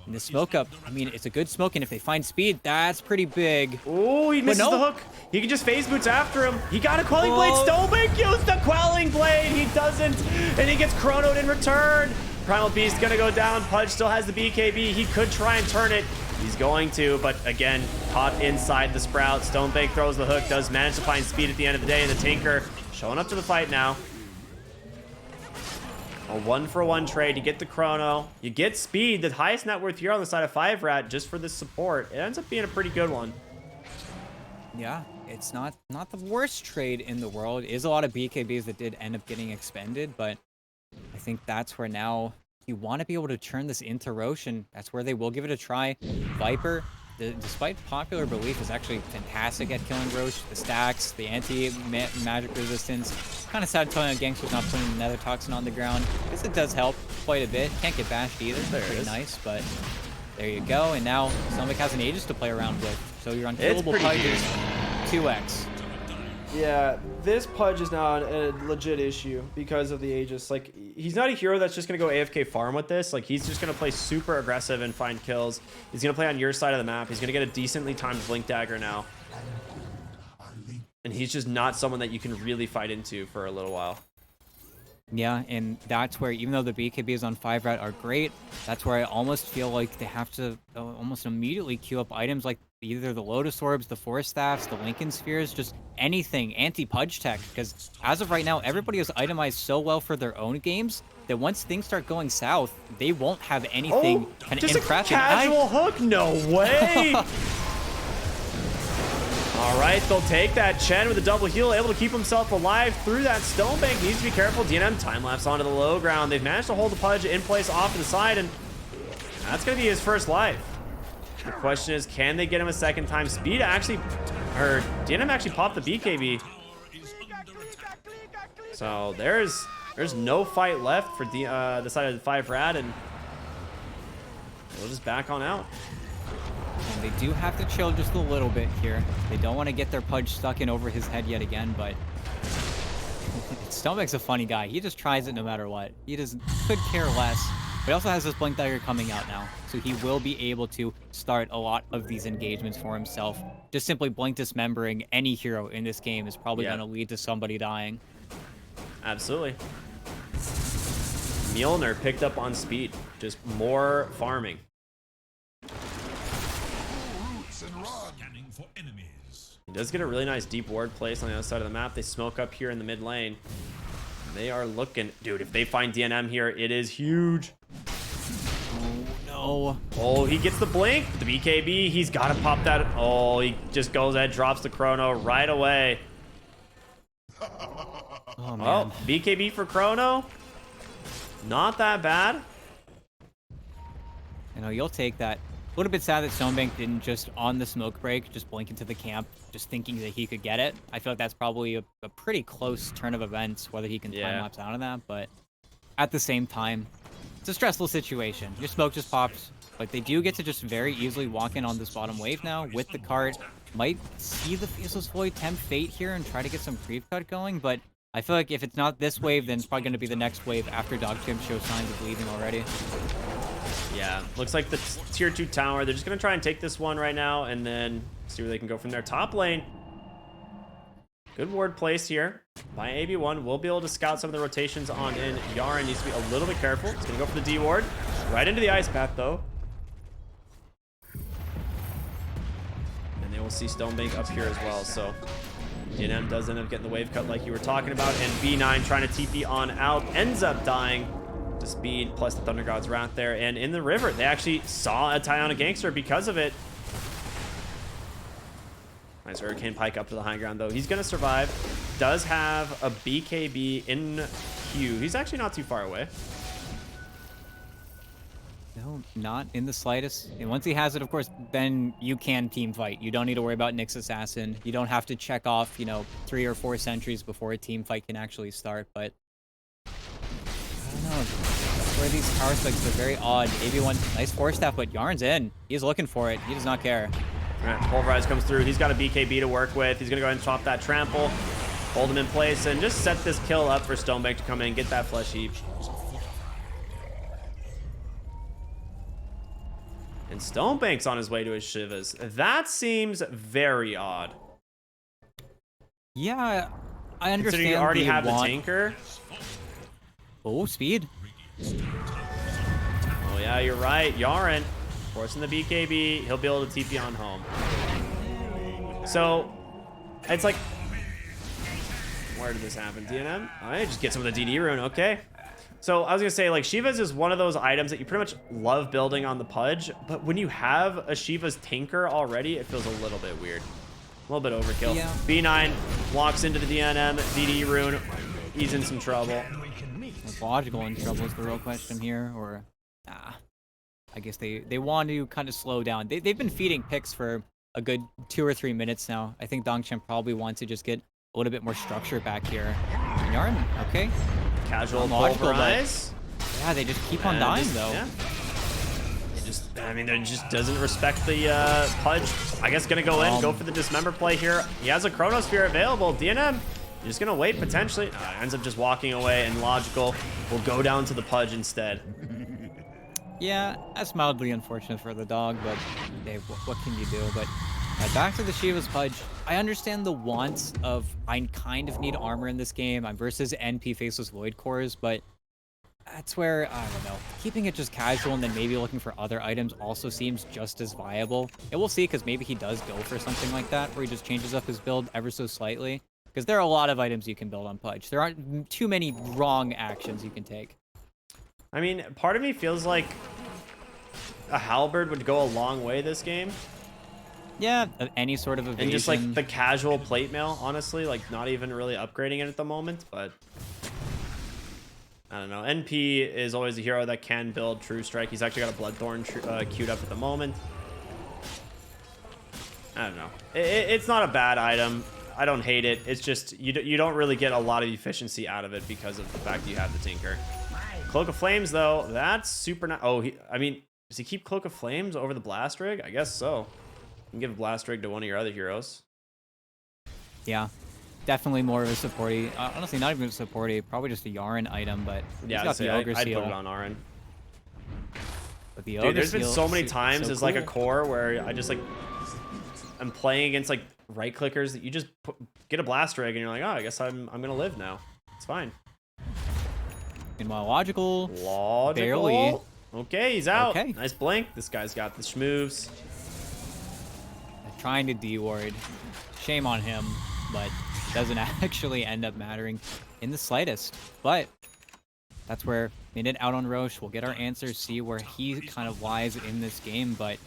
A: And the smoke up, I mean, it's a good smoke, and if they find speed, that's pretty big.
C: Oh, he misses the hook. He can just phase boots after him. He got a Quelling Blade. Stonebank used the Quelling Blade. He doesn't, and he gets chronoed in return. Primal Beast gonna go down. Pudge still has the BKB. He could try and turn it. He's going to, but again, caught inside the Sprout. Stonebank throws the hook, does manage to find speed at the end of the day, and the Tinker showing up to the fight now. A 1-for-1 trade. You get the chrono. You get speed. The highest net worth here on the side of 5RAT just for this support. It ends up being a pretty good one.
A: Yeah, it's not the worst trade in the world. It is a lot of BKBs that did end up getting expended, but I think that's where now you want to be able to turn this into Roche, and that's where they will give it a try. Viper, despite popular belief, is actually fantastic at killing Roche. The stacks, the anti-magic resistance. Kind of sad Italiano Gangster's not putting the Nether Toxin on the ground. I guess it does help quite a bit. Can't get bashed either. Pretty nice, but there you go. And now Stonebank has an Aegis to play around with. So you're on killable Pudges, 2x.
D: Yeah, this Pudge is now a legit issue because of the Aegis. Like, he's not a hero that's just going to go AFK farm with this. Like, he's just going to play super aggressive and find kills. He's going to play on your side of the map. He's going to get a decently timed Blink Dagger now. And he's just not someone that you can really fight into for a little while.
A: Yeah, and that's where, even though the BKBs on 5RAT are great, that's where I almost feel like they have to almost immediately queue up items like either the Lotus Orbs, the Force Staffs, the Lincoln Spheres, just anything anti-Pudge tech, because as of right now, everybody is itemized so well for their own games that once things start going south, they won't have anything kind of
C: just a casual hook? No way! All right, they'll take that. Chen with a double heal, able to keep himself alive through that Stonebank. Needs to be careful. DNM time-lapse onto the low ground. They've managed to hold the Pudge in place off to the side, and that's going to be his first life. The question is, can they get him a second time? Speed actually, or DNM actually popped the BKB. So there's no fight left for the side of the 5RAT, and we'll just back on out.
A: And they do have to chill just a little bit here. They don't want to get their Pudge stuck in over his head yet again, but Stonebank's a funny guy. He just tries it no matter what. He could care less. But he also has this Blink Dagger coming out now, so he will be able to start a lot of these engagements for himself. Just simply Blink dismembering any hero in this game is probably going to lead to somebody dying.
C: Absolutely. Mjolnir picked up on speed. Just more farming. He does get a really nice deep ward place on the other side of the map. They smoke up here in the mid lane. They are looking. Dude, if they find DNM here, it is huge.
A: Oh, no.
C: Oh, he gets the blink. The BKB, he's got to pop that. Oh, he just goes ahead, drops the chrono right away.
A: Oh, man.
C: Oh, BKB for chrono. Not that bad.
A: You know, you'll take that. A little bit sad that Stonebank didn't just, on the smoke break, just blink into the camp, just thinking that he could get it. I feel like that's probably a pretty close turn of events, whether he can time-lapse out of that. But at the same time, it's a stressful situation. Your smoke just pops. But they do get to just very easily walk in on this bottom wave now with the cart. Might see the Faceless Void tempt Fate here and try to get some creep cut going. But I feel like if it's not this wave, then it's probably going to be the next wave after DogChamp shows signs of leaving already.
C: Yeah, looks like the tier 2 tower. They're just going to try and take this one right now and then see where they can go from there. Top lane. Good ward place here by AB1. We'll be able to scout some of the rotations on in. Yaren needs to be a little bit careful. He's going to go for the D ward. Right into the ice path, though. see Stonebank up here as well. So DNM does end up getting the wave cut like you were talking about, and B9 trying to TP on out, ends up dying to speed plus the Thunder God's Wrath there. And in the river, they actually saw a Tiana Gangster because of it. Nice Hurricane Pike up to the high ground, though. He's going to survive. Does have a BKB in queue. He's actually not too far away.
A: No, not in the slightest. And once he has it, of course, then you can team fight. You don't need to worry about Nyx Assassin. You don't have to check off, you know, 3 or 4 sentries before a team fight can actually start. But I don't know. That's where these power spikes are very odd. AB1, nice force staff, but Yarn's in. He's looking for it. He does not care.
C: All right, Pulverize comes through. He's got a BKB to work with. He's going to go ahead and chop that trample, hold him in place, and just set this kill up for Stonebank to come in and get that flesh heap. And Stonebank's on his way to his Shivas. That seems very odd.
A: Yeah, I understand.
C: Considering you already have the
A: want...
C: tanker.
A: Oh, speed.
C: Oh, yeah, you're right. Yaren forcing the BKB. He'll be able to TP on home. So, it's like... Where did this happen? DNM? All right, just get some of the DD rune. Okay. So, I was going to say, like, Shiva's is one of those items that you pretty much love building on the Pudge, but when you have a Shiva's Tinker already, it feels a little bit weird. A little bit overkill. Yeah. B9 walks into the DNM, DD rune. He's in some trouble.
A: Is Logical in trouble is the real question here, or... I guess they want to kind of slow down. They've been feeding picks for a good 2 or 3 minutes now. I think DogChamp probably wants to just get a little bit more structure back here. Yarn, okay.
C: Casual
A: Logical,
C: Pulverize.
A: Yeah, they just keep on dying, though. Yeah.
C: It just doesn't respect the Pudge. I guess gonna go in, go for the Dismember play here. He has a Chronosphere available. DNM, you're just gonna wait potentially. Ends up just walking away, and Logical will go down to the Pudge instead.
A: Yeah, that's mildly unfortunate for the dog, but hey, what can you do? But back to the Shiva's Pudge. I understand the wants of I kind of need armor in this game. I'm versus NP Faceless Void Cores, but that's where, I don't know, keeping it just casual and then maybe looking for other items also seems just as viable. And we'll see, because maybe he does go for something like that, where he just changes up his build ever so slightly. Because there are a lot of items you can build on Pudge. There aren't too many wrong actions you can take.
C: I mean, part of me feels like a halberd would go a long way this game.
A: Yeah, any sort of evasion.
C: And just like the casual plate mail, honestly, like not even really upgrading it at the moment, but I don't know. NP is always a hero that can build True Strike. He's actually got a Bloodthorn queued up at the moment. I don't know. It's not a bad item. I don't hate it. It's just you don't really get a lot of efficiency out of it because of the fact that you have the Tinker. Cloak of Flames, though, that's super nice. Oh, I mean, does he keep Cloak of Flames over the Blast Rig? I guess so. You can give a Blast Rig to one of your other heroes.
A: Yeah, definitely more of a supporty. Honestly, not even a supporty. Probably just a Yarn item, but
C: yeah,
A: he's got the Ogre
C: I'd
A: Seal.
C: put it on Arn.
A: But the Ogre
C: Dude, there's been so many
A: seal,
C: times
A: so
C: as
A: cool.
C: like a core where I just like I'm playing against like right clickers that you just get a Blast Rig and you're like, oh, I guess I'm gonna live now. It's fine.
A: Meanwhile, Logical.
C: Barely. Okay, he's out.
A: Okay.
C: Nice blink. This guy's got the schmoves.
A: Trying to D-ward. Shame on him, but doesn't actually end up mattering in the slightest. But that's where Minute out on Roche. We'll get our answers, see where he kind of lies in this game. But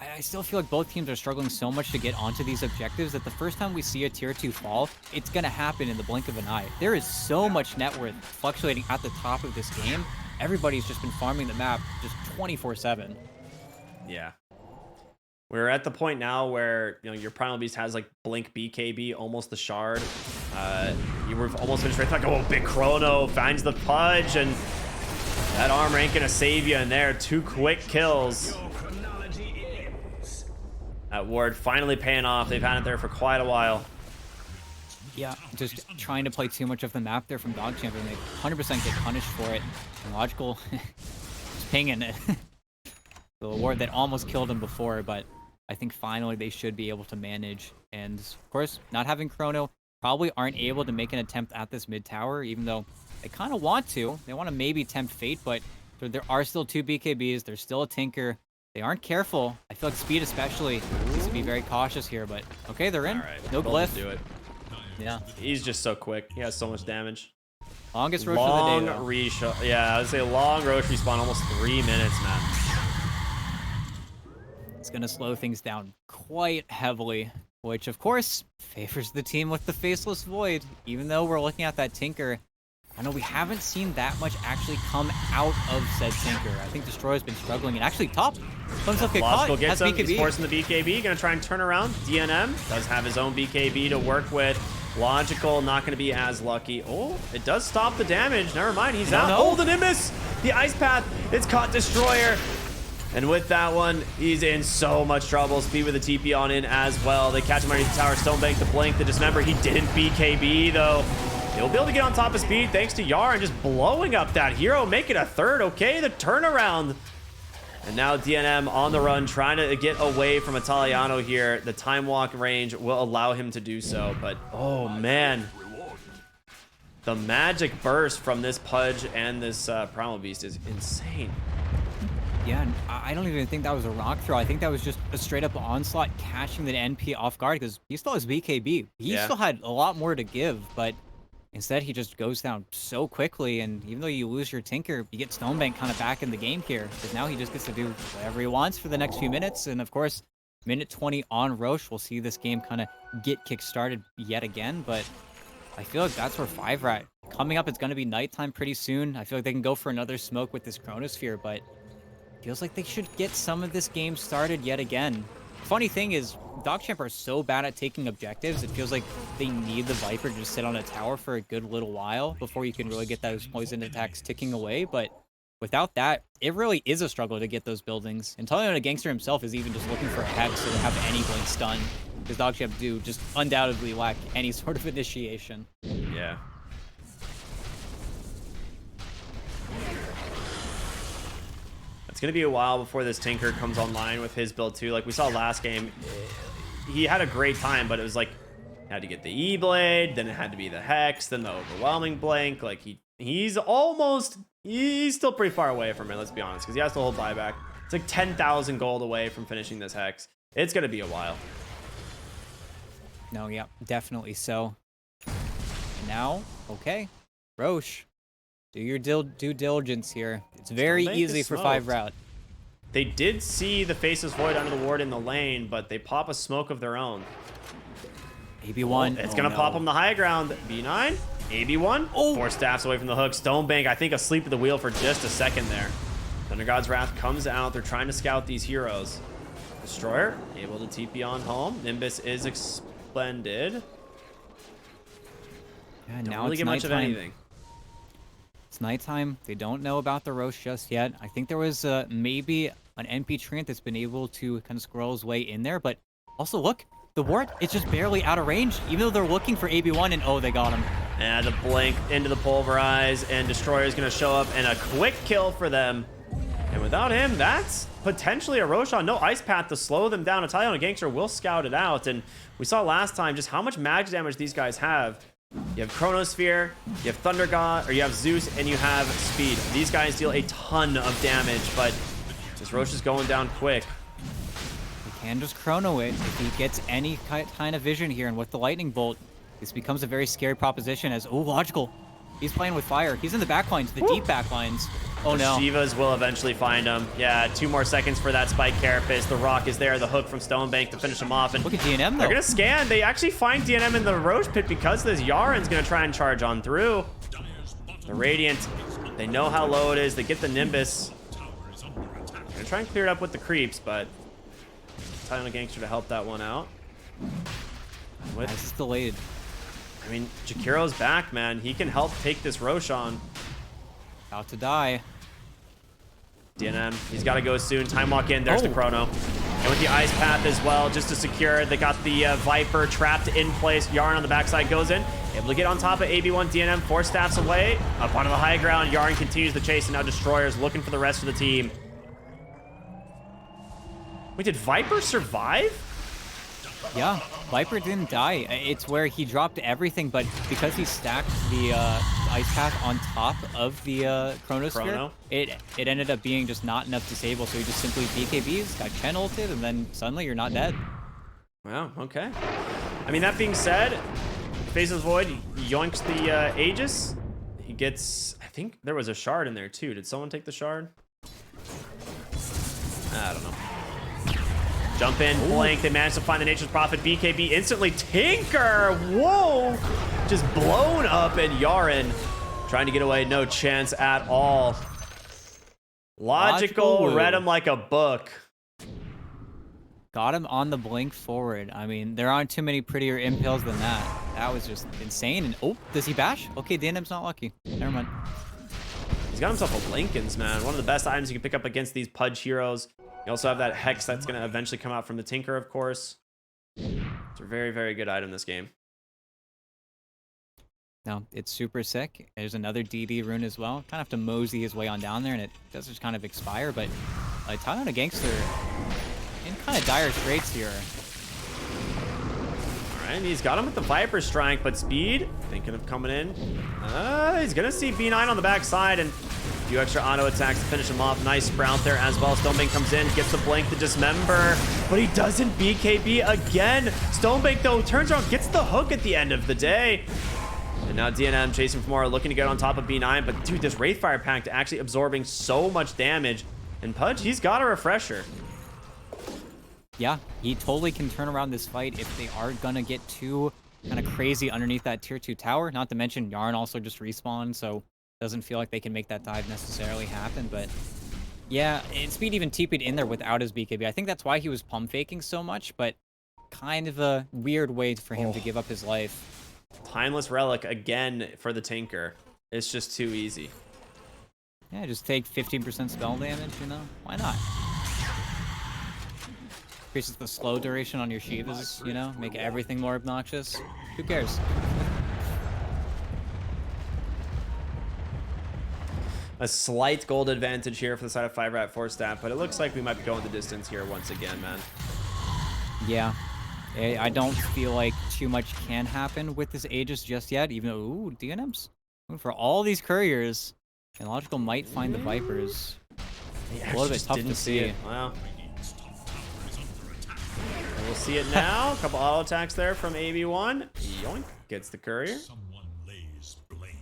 A: I still feel like both teams are struggling so much to get onto these objectives that the first time we see a tier 2 fall, it's going to happen in the blink of an eye. There is so much net worth fluctuating at the top of this game. Everybody's just been farming the map just 24/7.
C: Yeah. We're at the point now where, you know, your Primal Beast has like Blink BKB, almost the Shard. You were almost finished right like, oh, big Chrono finds the Pudge, and that armor ain't gonna save you in there. 2 quick kills. That ward finally paying off. They've had it there for quite a while.
A: Yeah, just trying to play too much of the map there from DogChamp, and they 100% get punished for it. And Logical just pinging it. The ward that almost killed him before, but I think finally they should be able to manage. And of course, not having Chrono, probably aren't able to make an attempt at this mid tower, even though they kind of want to. They want to maybe tempt fate, but there are still 2 BKBs. There's still a Tinker. They aren't careful. I feel like Speed especially needs to be very cautious here, but okay, they're in.
C: All right,
A: No
C: they'll
A: glyph.
C: just do it.
A: Yeah.
C: He's just so quick. He has so much damage.
A: Longest Roche
C: Long
A: of the day, though.
C: yeah, I would say long Roche respawn, almost 3 minutes, man.
A: It's going to slow things down quite heavily, which of course favors the team with the Faceless Void. Even though we're looking at that Tinker, I know we haven't seen that much actually come out of said Tinker. I think Destroyer's been struggling, and actually top. Himself get caught,
C: Logical
A: has
C: gets him. He's
A: BKB.
C: forcing the BKB. Gonna try and turn around. DNM does have his own BKB to work with. Logical not gonna be as lucky. Oh, it does stop the damage. Never mind. He's out. Oh, the Nimbus. The Ice Path. It's caught Destroyer. And with that one, he's in so much trouble. Speed with the TP on in as well. They catch him underneath the tower. Stonebank the blink. The Dismember. He didn't BKB though. He'll be able to get on top of Speed thanks to Yar and just blowing up that hero. Make it a third. Okay, the turnaround. And now DNM on the run, trying to get away from Italiano here. The time walk range will allow him to do so, but oh man. The magic burst from this Pudge and this Primal Beast is insane.
A: Yeah, and I don't even think that was a rock throw. I think that was just a straight up onslaught catching the NP off guard because he still has BKB. He still had a lot more to give, but instead he just goes down so quickly. And even though you lose your Tinker, you get Stonebank kind of back in the game here because now he just gets to do whatever he wants for the next few minutes. And of course, minute 20 on Roche, we'll see this game kind of get kick-started yet again. But I feel like that's where 5RAT coming up. It's going to be nighttime pretty soon. I feel like they can go for another smoke with this Chronosphere, but feels like they should get some of this game started yet again. Funny thing is, DogChamp are so bad at taking objectives, it feels like they need the Viper to just sit on a tower for a good little while before you can really get those poison attacks ticking away. But without that, it really is a struggle to get those buildings. And Italiano Gangster himself is even just looking for a Hex so they have any blink stun, because DogChamp do just undoubtedly lack any sort of initiation.
C: Yeah. It's going to be a while before this Tinker comes online with his build too. Like we saw last game, he had a great time, but it was like, he had to get the E-Blade, then it had to be the Hex, then the Overwhelming Blink. Like he's still pretty far away from it, let's be honest, because he has to hold buyback. It's like 10,000 gold away from finishing this Hex. It's going to be a while.
A: No, yeah, definitely so. Now, okay, Roche. Do your due diligence here. It's very easy for 5RAT.
C: They did see the Faceless Void under the ward in the lane, but they pop a smoke of their own.
A: AB1.
C: It's going to pop them the high ground. B9, AB1. Oh. 4 staffs away from the hook. Stonebank, I think, asleep at the wheel for just a second there. Thunder God's Wrath comes out. They're trying to scout these heroes. Destroyer, able to TP on home. Nimbus is expended.
A: Yeah,
C: Don't
A: now
C: really
A: it's
C: get much of
A: nighttime.
C: anything.
A: It's nighttime. They don't know about the Roche just yet. I think there was maybe an NP Treant that's been able to kind of scroll his way in there, but also look, the ward, it's just barely out of range, even though they're looking for AB1, and oh, they got him.
C: And the blink into the pulverize, and Destroyer is going to show up, and a quick kill for them. And without him, that's potentially a Roshan. No Ice Path to slow them down. Italiano Gangster will scout it out, and we saw last time just how much magic damage these guys have. You have Chronosphere, you have Thunder God, or you have Zeus, and you have Speed. These guys deal a ton of damage, but this Roche is going down quick.
A: He can just chrono it if he gets any kind of vision here, and with the Lightning Bolt, this becomes a very scary proposition as, oh, Logical. He's playing with fire. He's in the backlines, the deep backlines. Oh no.
C: Shivas will eventually find him. Yeah, 2 more seconds for that Spike Carapace. The Rock is there, the hook from Stonebank to finish him off. And
A: look at DNM though.
C: They're gonna scan. They actually find DNM in the Roche pit because this Yaren's gonna try and charge on through. The Radiant, they know how low it is. They get the Nimbus. They're gonna try and clear it up with the creeps, but Italiano Gangster to help that one out.
A: This is delayed.
C: I mean, Jakiro's back, man. He can help take this Roshan.
A: About to die.
C: DNM, he's got to go soon. Time walk in. There's the Chrono. And with the Ice Path as well, just to secure it, they got the Viper trapped in place. Yaren on the backside goes in. Able to get on top of AB1. DNM 4 staffs away. Up onto the high ground. Yaren continues the chase, and now Destroyer's looking for the rest of the team. Wait, did Viper survive?
A: Yeah. Viper didn't die. It's where he dropped everything, but because he stacked the ice path on top of the chronosphere, it ended up being just not enough disable. So he just simply BKBs, got Chen ulted, and then suddenly you're not dead.
D: Wow. Okay. I mean, that being said, faces Void, yoinks the Aegis. He gets. I think there was a shard in there too. Did someone take the shard? I don't know. Jump in, blank. They managed to find the Nature's Prophet. BKB instantly. Tinker! Whoa! Just blown up, and Yaren trying to get away. No chance at all. Logical read him like a book.
A: Got him on the blink forward. I mean, there aren't too many prettier impales than that. That was just insane. And oh, does he bash? Okay, DNM's not lucky. Never mind.
D: He's got himself a Lincoln's, man. One of the best items you can pick up against these Pudge heroes. You also have that Hex that's going to eventually come out from the Tinker, of course. It's a very, very good item this game.
A: No, it's super sick. There's another DD rune as well. Kind of have to mosey his way on down there, and it does just kind of expire. But Tyler a Gangster in kind of dire straits here.
D: All right, he's got him with the Viper Strike, but Speed thinking of coming in. He's going to see B9 on the backside, and a few extra auto attacks to finish him off. Nice Sprout there as well. Stonebank comes in, gets the Blink to Dismember, but he doesn't BKB again. Stonebank, though, turns around, gets the hook at the end of the day. And now DNM chasing for more, looking to get on top of B9. But, dude, this Wraithfire Pact actually absorbing so much damage. And Pudge, he's got a refresher.
A: Yeah, he totally can turn around this fight if they are going to get too kind of crazy underneath that tier 2 tower. Not to mention, Yarn also just respawned, so doesn't feel like they can make that dive necessarily happen. But, yeah, and Speed even TP'd in there without his BKB. I think that's why he was pump faking so much, but kind of a weird way for him to give up his life.
D: Timeless Relic again for the Tinker. It's just too easy.
A: Yeah, just take 15% spell damage, you know? Why not? Increases the slow duration on your Shivas, you know? Make everything more obnoxious. Who cares?
D: A slight gold advantage here for the side of 5RATFORCESTAFF, but it looks like we might be going the distance here once again, man.
A: Yeah. I don't feel like too much can happen with this Aegis just yet, even though, ooh, DNM's for all these couriers, and Logical might find the Vipers. A little bit tough to see.
D: Wow. We'll see it now. A couple auto attacks there from AB1. Yoink. Gets the courier.
B: Someone lays blame.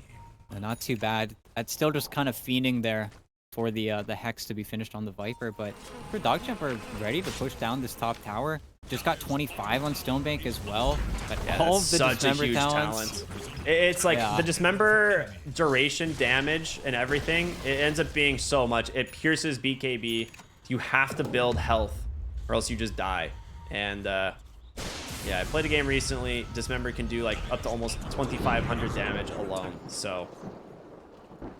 A: Not too bad. That's still just kind of fiending there for the Hex to be finished on the Viper, but for DogChamp are ready to push down this top tower. Just got 25 on Stonebank as well. But all of the Dismember talents.
D: It's like the Dismember duration damage and everything, it ends up being so much. It pierces BKB. You have to build health or else you just die. And yeah, I played a game recently. Dismember can do like up to almost 2,500 damage alone. So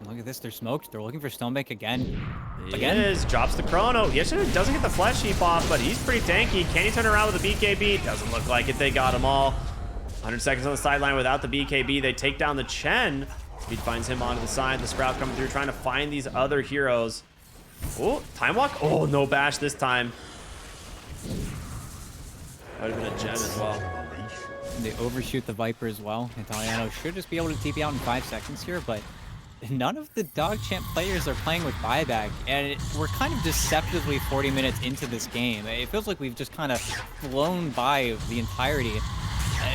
A: look at this, they're smoked. They're looking for Stonebank again.
D: He is. Drops the chrono. Yes, doesn't get the flesh heap off, but he's pretty tanky. Can he turn around with a BKB? Doesn't look like it. They got him all. 100 seconds on the sideline without the BKB. They take down the Chen. Speed finds him onto the side. The Sprout coming through, trying to find these other heroes. Oh, time walk. Oh, no bash this time. That would have been a gem as well.
A: They overshoot the Viper as well. Italiano should just be able to TP out in 5 seconds here, but none of the DogChamp players are playing with buyback, and we're kind of deceptively 40 minutes into this game. It feels like we've just kind of flown by the entirety.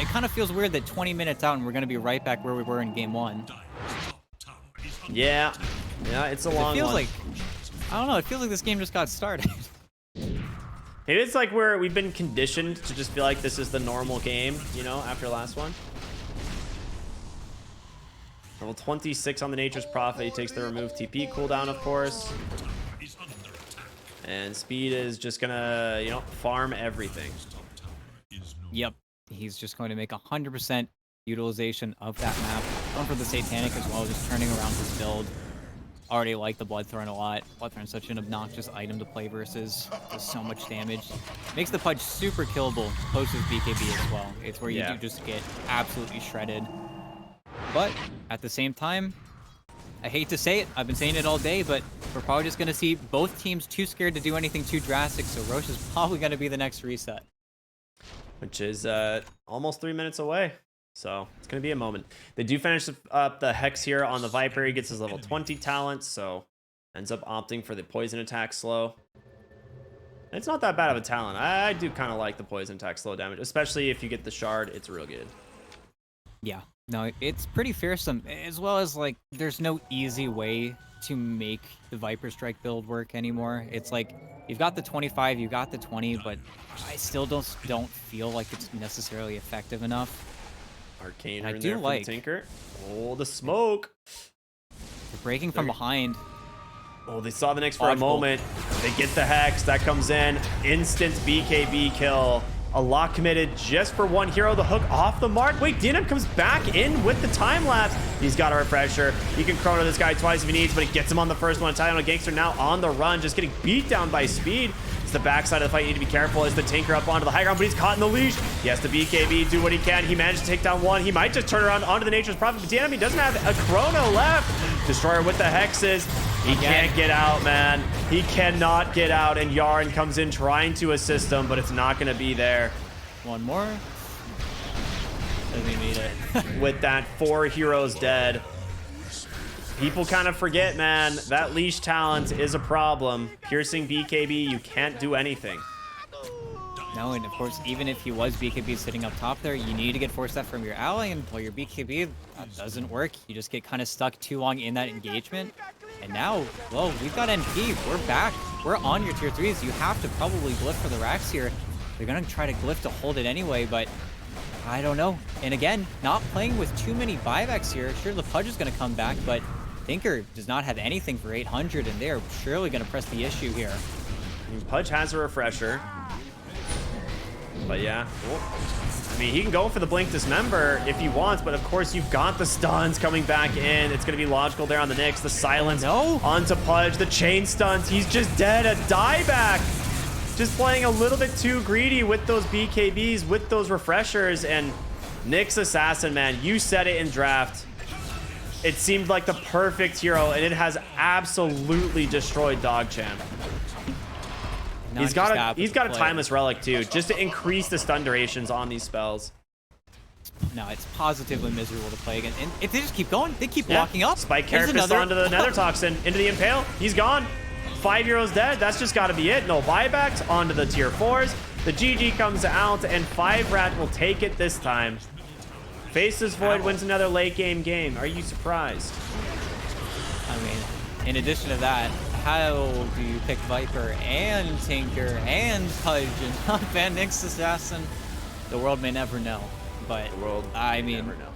A: It kind of feels weird that 20 minutes out and we're going to be right back where we were in game 1.
D: Yeah, it's a long one.
A: It feels like, I don't know, it feels like this game just got started.
D: Maybe it's like we've been conditioned to just feel like this is the normal game, you know, after last one. Level 26 on the Nature's Prophet. He takes the remove TP cooldown, of course. And Speed is just gonna, you know, farm everything.
A: Yep. He's just going to make 100% utilization of that map. Going for the Satanic as well, just turning around his build. Already like the Bloodthorn a lot. Bloodthorn's such an obnoxious item to play versus. Does so much damage. Makes the Pudge super killable post his BKB as well. It's where you do just get absolutely shredded. But at the same time, I hate to say it, I've been saying it all day, but we're probably just going to see both teams too scared to do anything too drastic, so Roche is probably going to be the next reset.
C: which is almost 3 minutes away. So it's going to be a moment. They do finish up the Hex here on the Viper. He gets his level 20 talent, so ends up opting for the poison attack slow. It's not that bad of a talent. I do kind of like the poison attack slow damage, especially if you get the shard. It's real good.
A: Yeah, no, it's pretty fearsome, as well as, like, there's no easy way to make the Viper Strike build work anymore. It's like, you've got the 25, you got the 20, but I still don't feel like it's necessarily effective enough.
C: Arcane
A: I
C: in
A: do
C: there for
A: like-
C: the Tinker. Oh, the smoke.
A: They're breaking from behind.
C: Oh, they saw the Nyx for a
A: Logical.
C: moment. They get the Hex. That comes in. Instant BKB kill. A lock committed just for one hero. The hook off the mark. Wait, DNM comes back in with the time lapse. He's got a refresher. He can chrono this guy twice if he needs, but he gets him on the first one. Italiano Gangster now on the run, just getting beat down by speed. It's the backside of the fight. You need to be careful as the Tinker up onto the high ground, but he's caught in the leash. He has to BKB, do what he can. He managed to take down one. He might just turn around onto the Nature's Prophet, but DNM, he doesn't have a chrono left. Destroyer with the Hexes. He can't get out, man. He cannot get out, and Yarn comes in trying to assist him, but it's not going to be there.
A: One more. Doesn't even need it.
C: With that 4 heroes dead. People kind of forget, man, that leash talent is a problem. Piercing BKB, you can't do anything.
A: No, and of course, even if he was BKB sitting up top there, you need to get force that from your ally, and while your BKB doesn't work, you just get kind of stuck too long in that engagement. And now, well, we've got NP. We're back. We're on your tier 3s. You have to probably glyph for the racks here. They're going to try to glyph to hold it anyway, but I don't know. And again, not playing with too many buybacks here. Sure, the Pudge is going to come back, but Tinker does not have anything for 800, and they're surely going to press the issue here.
C: I mean, Pudge has a refresher. But yeah, I mean, he can go for the Blink Dismember if he wants, but of course you've got the stuns coming back in. It's going to be logical there on the Nyx. The silence onto Pudge, the chain stuns. He's just dead. A dieback. Just playing a little bit too greedy with those BKBs, with those refreshers. And Nyx Assassin, man, you said it in draft. It seemed like the perfect hero, and it has absolutely destroyed DogChamp. He's got a timeless relic too, just to increase the stun durations on these spells.
A: No, it's positively miserable to play against. And if they just keep going, they keep locking up.
C: Spike
A: There's
C: Carapace
A: another.
C: onto the Nether Toxin, into the Impale. He's gone. 5 heroes dead. That's just got to be it. No buybacks onto the tier 4s. The GG comes out, and 5RAT will take it this time. Faceless Void wins another late game. Are you surprised?
A: I mean, in addition to that, how do you pick Viper and Tinker and Pudge and not ban Nyx Assassin? The world may never know. But
C: The world
A: I
C: may
A: mean,
C: never know.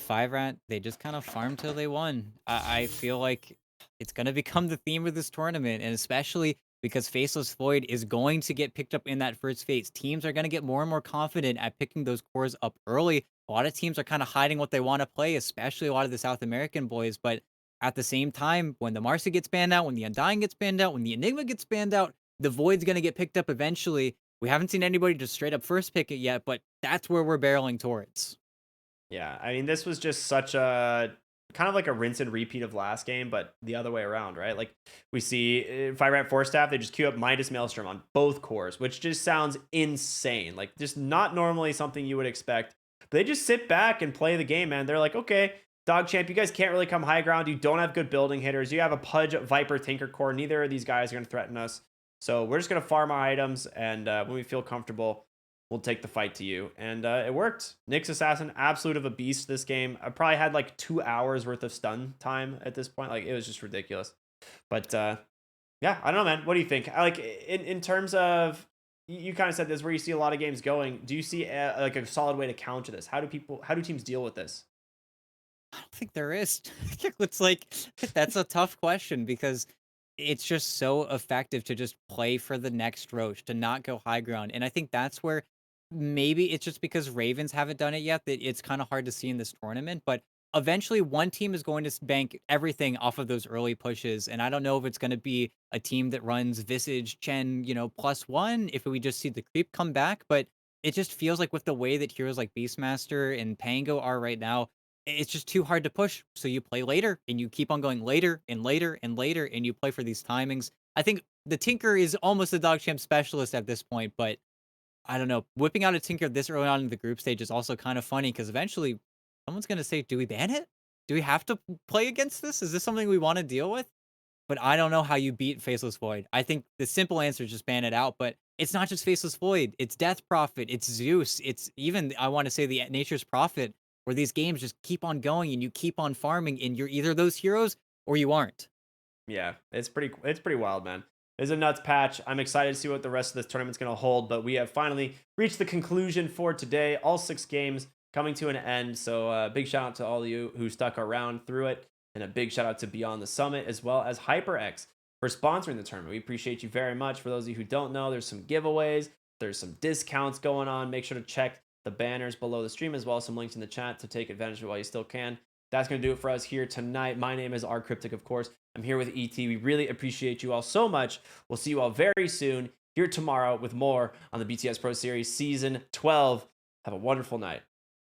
A: 5RAT, they just kind of farmed till they won. I feel like it's going to become the theme of this tournament, and especially because Faceless Void is going to get picked up in that first phase. Teams are going to get more and more confident at picking those cores up early. A lot of teams are kind of hiding what they want to play, especially a lot of the South American boys. But at the same time, when the Marcy gets banned out, when the Undying gets banned out, when the Enigma gets banned out, the Void's going to get picked up eventually. We haven't seen anybody just straight up first pick it yet, but that's where we're barreling towards.
C: Yeah, I mean, this was just such a kind of like a rinse and repeat of last game, but the other way around, right? Like we see 5RATFORCESTAFF, they just queue up Midas Maelstrom on both cores, which just sounds insane. Like just not normally something you would expect. But they just sit back and play the game, man. They're like, okay, DogChamp, you guys can't really come high ground. You don't have good building hitters. You have a Pudge, Viper, Tinker core. Neither of these guys are going to threaten us. So we're just going to farm our items, and when we feel comfortable, we'll take the fight to you. And it worked. Nyx Assassin, absolute of a beast this game. I probably had like 2 hours worth of stun time at this point. Like, it was just ridiculous. But yeah, I don't know, man. What do you think? Like, in terms of, you kind of said this, where you see a lot of games going. Do you see like a solid way to counter this? How do teams deal with this?
A: I don't think there is. It's like, that's a tough question because it's just so effective to just play for the next Roche, to not go high ground. And I think that's where maybe it's just because Ravens haven't done it yet that it's kind of hard to see in this tournament. But eventually one team is going to bank everything off of those early pushes. And I don't know if it's going to be a team that runs Visage, Chen, +1, if we just see the creep come back. But it just feels like with the way that heroes like Beastmaster and Pango are right now, it's just too hard to push. So you play later and you keep on going later and later and later, and you play for these timings. I think the Tinker is almost a DogChamp specialist at this point, but I don't know. Whipping out a Tinker this early on in the group stage is also kind of funny because eventually someone's gonna say, "Do we ban it? Do we have to play against this? Is this something we want to deal with?" But I don't know how you beat Faceless Void. I think the simple answer is just ban it out. But it's not just Faceless Void. It's Death Prophet. It's Zeus. It's even I want to say the Nature's Prophet, where these games just keep on going and you keep on farming, and you're either those heroes or you aren't.
C: Yeah, it's pretty wild, man. It's a nuts patch. I'm excited to see what the rest of this tournament's going to hold, but we have finally reached the conclusion for today. All 6 games coming to an end. So big shout out to all of you who stuck around through it, and a big shout out to Beyond the Summit as well as HyperX for sponsoring the tournament. We appreciate you very much. For those of you who don't know, there's some giveaways, there's some discounts going on. Make sure to check the banners below the stream as well as some links in the chat to take advantage of it while you still can. That's going to do it for us here tonight. My name is rkryptic, of course. I'm here with ET. We really appreciate you all so much. We'll see you all very soon here tomorrow with more on the BTS Pro Series Season 12. Have a wonderful night.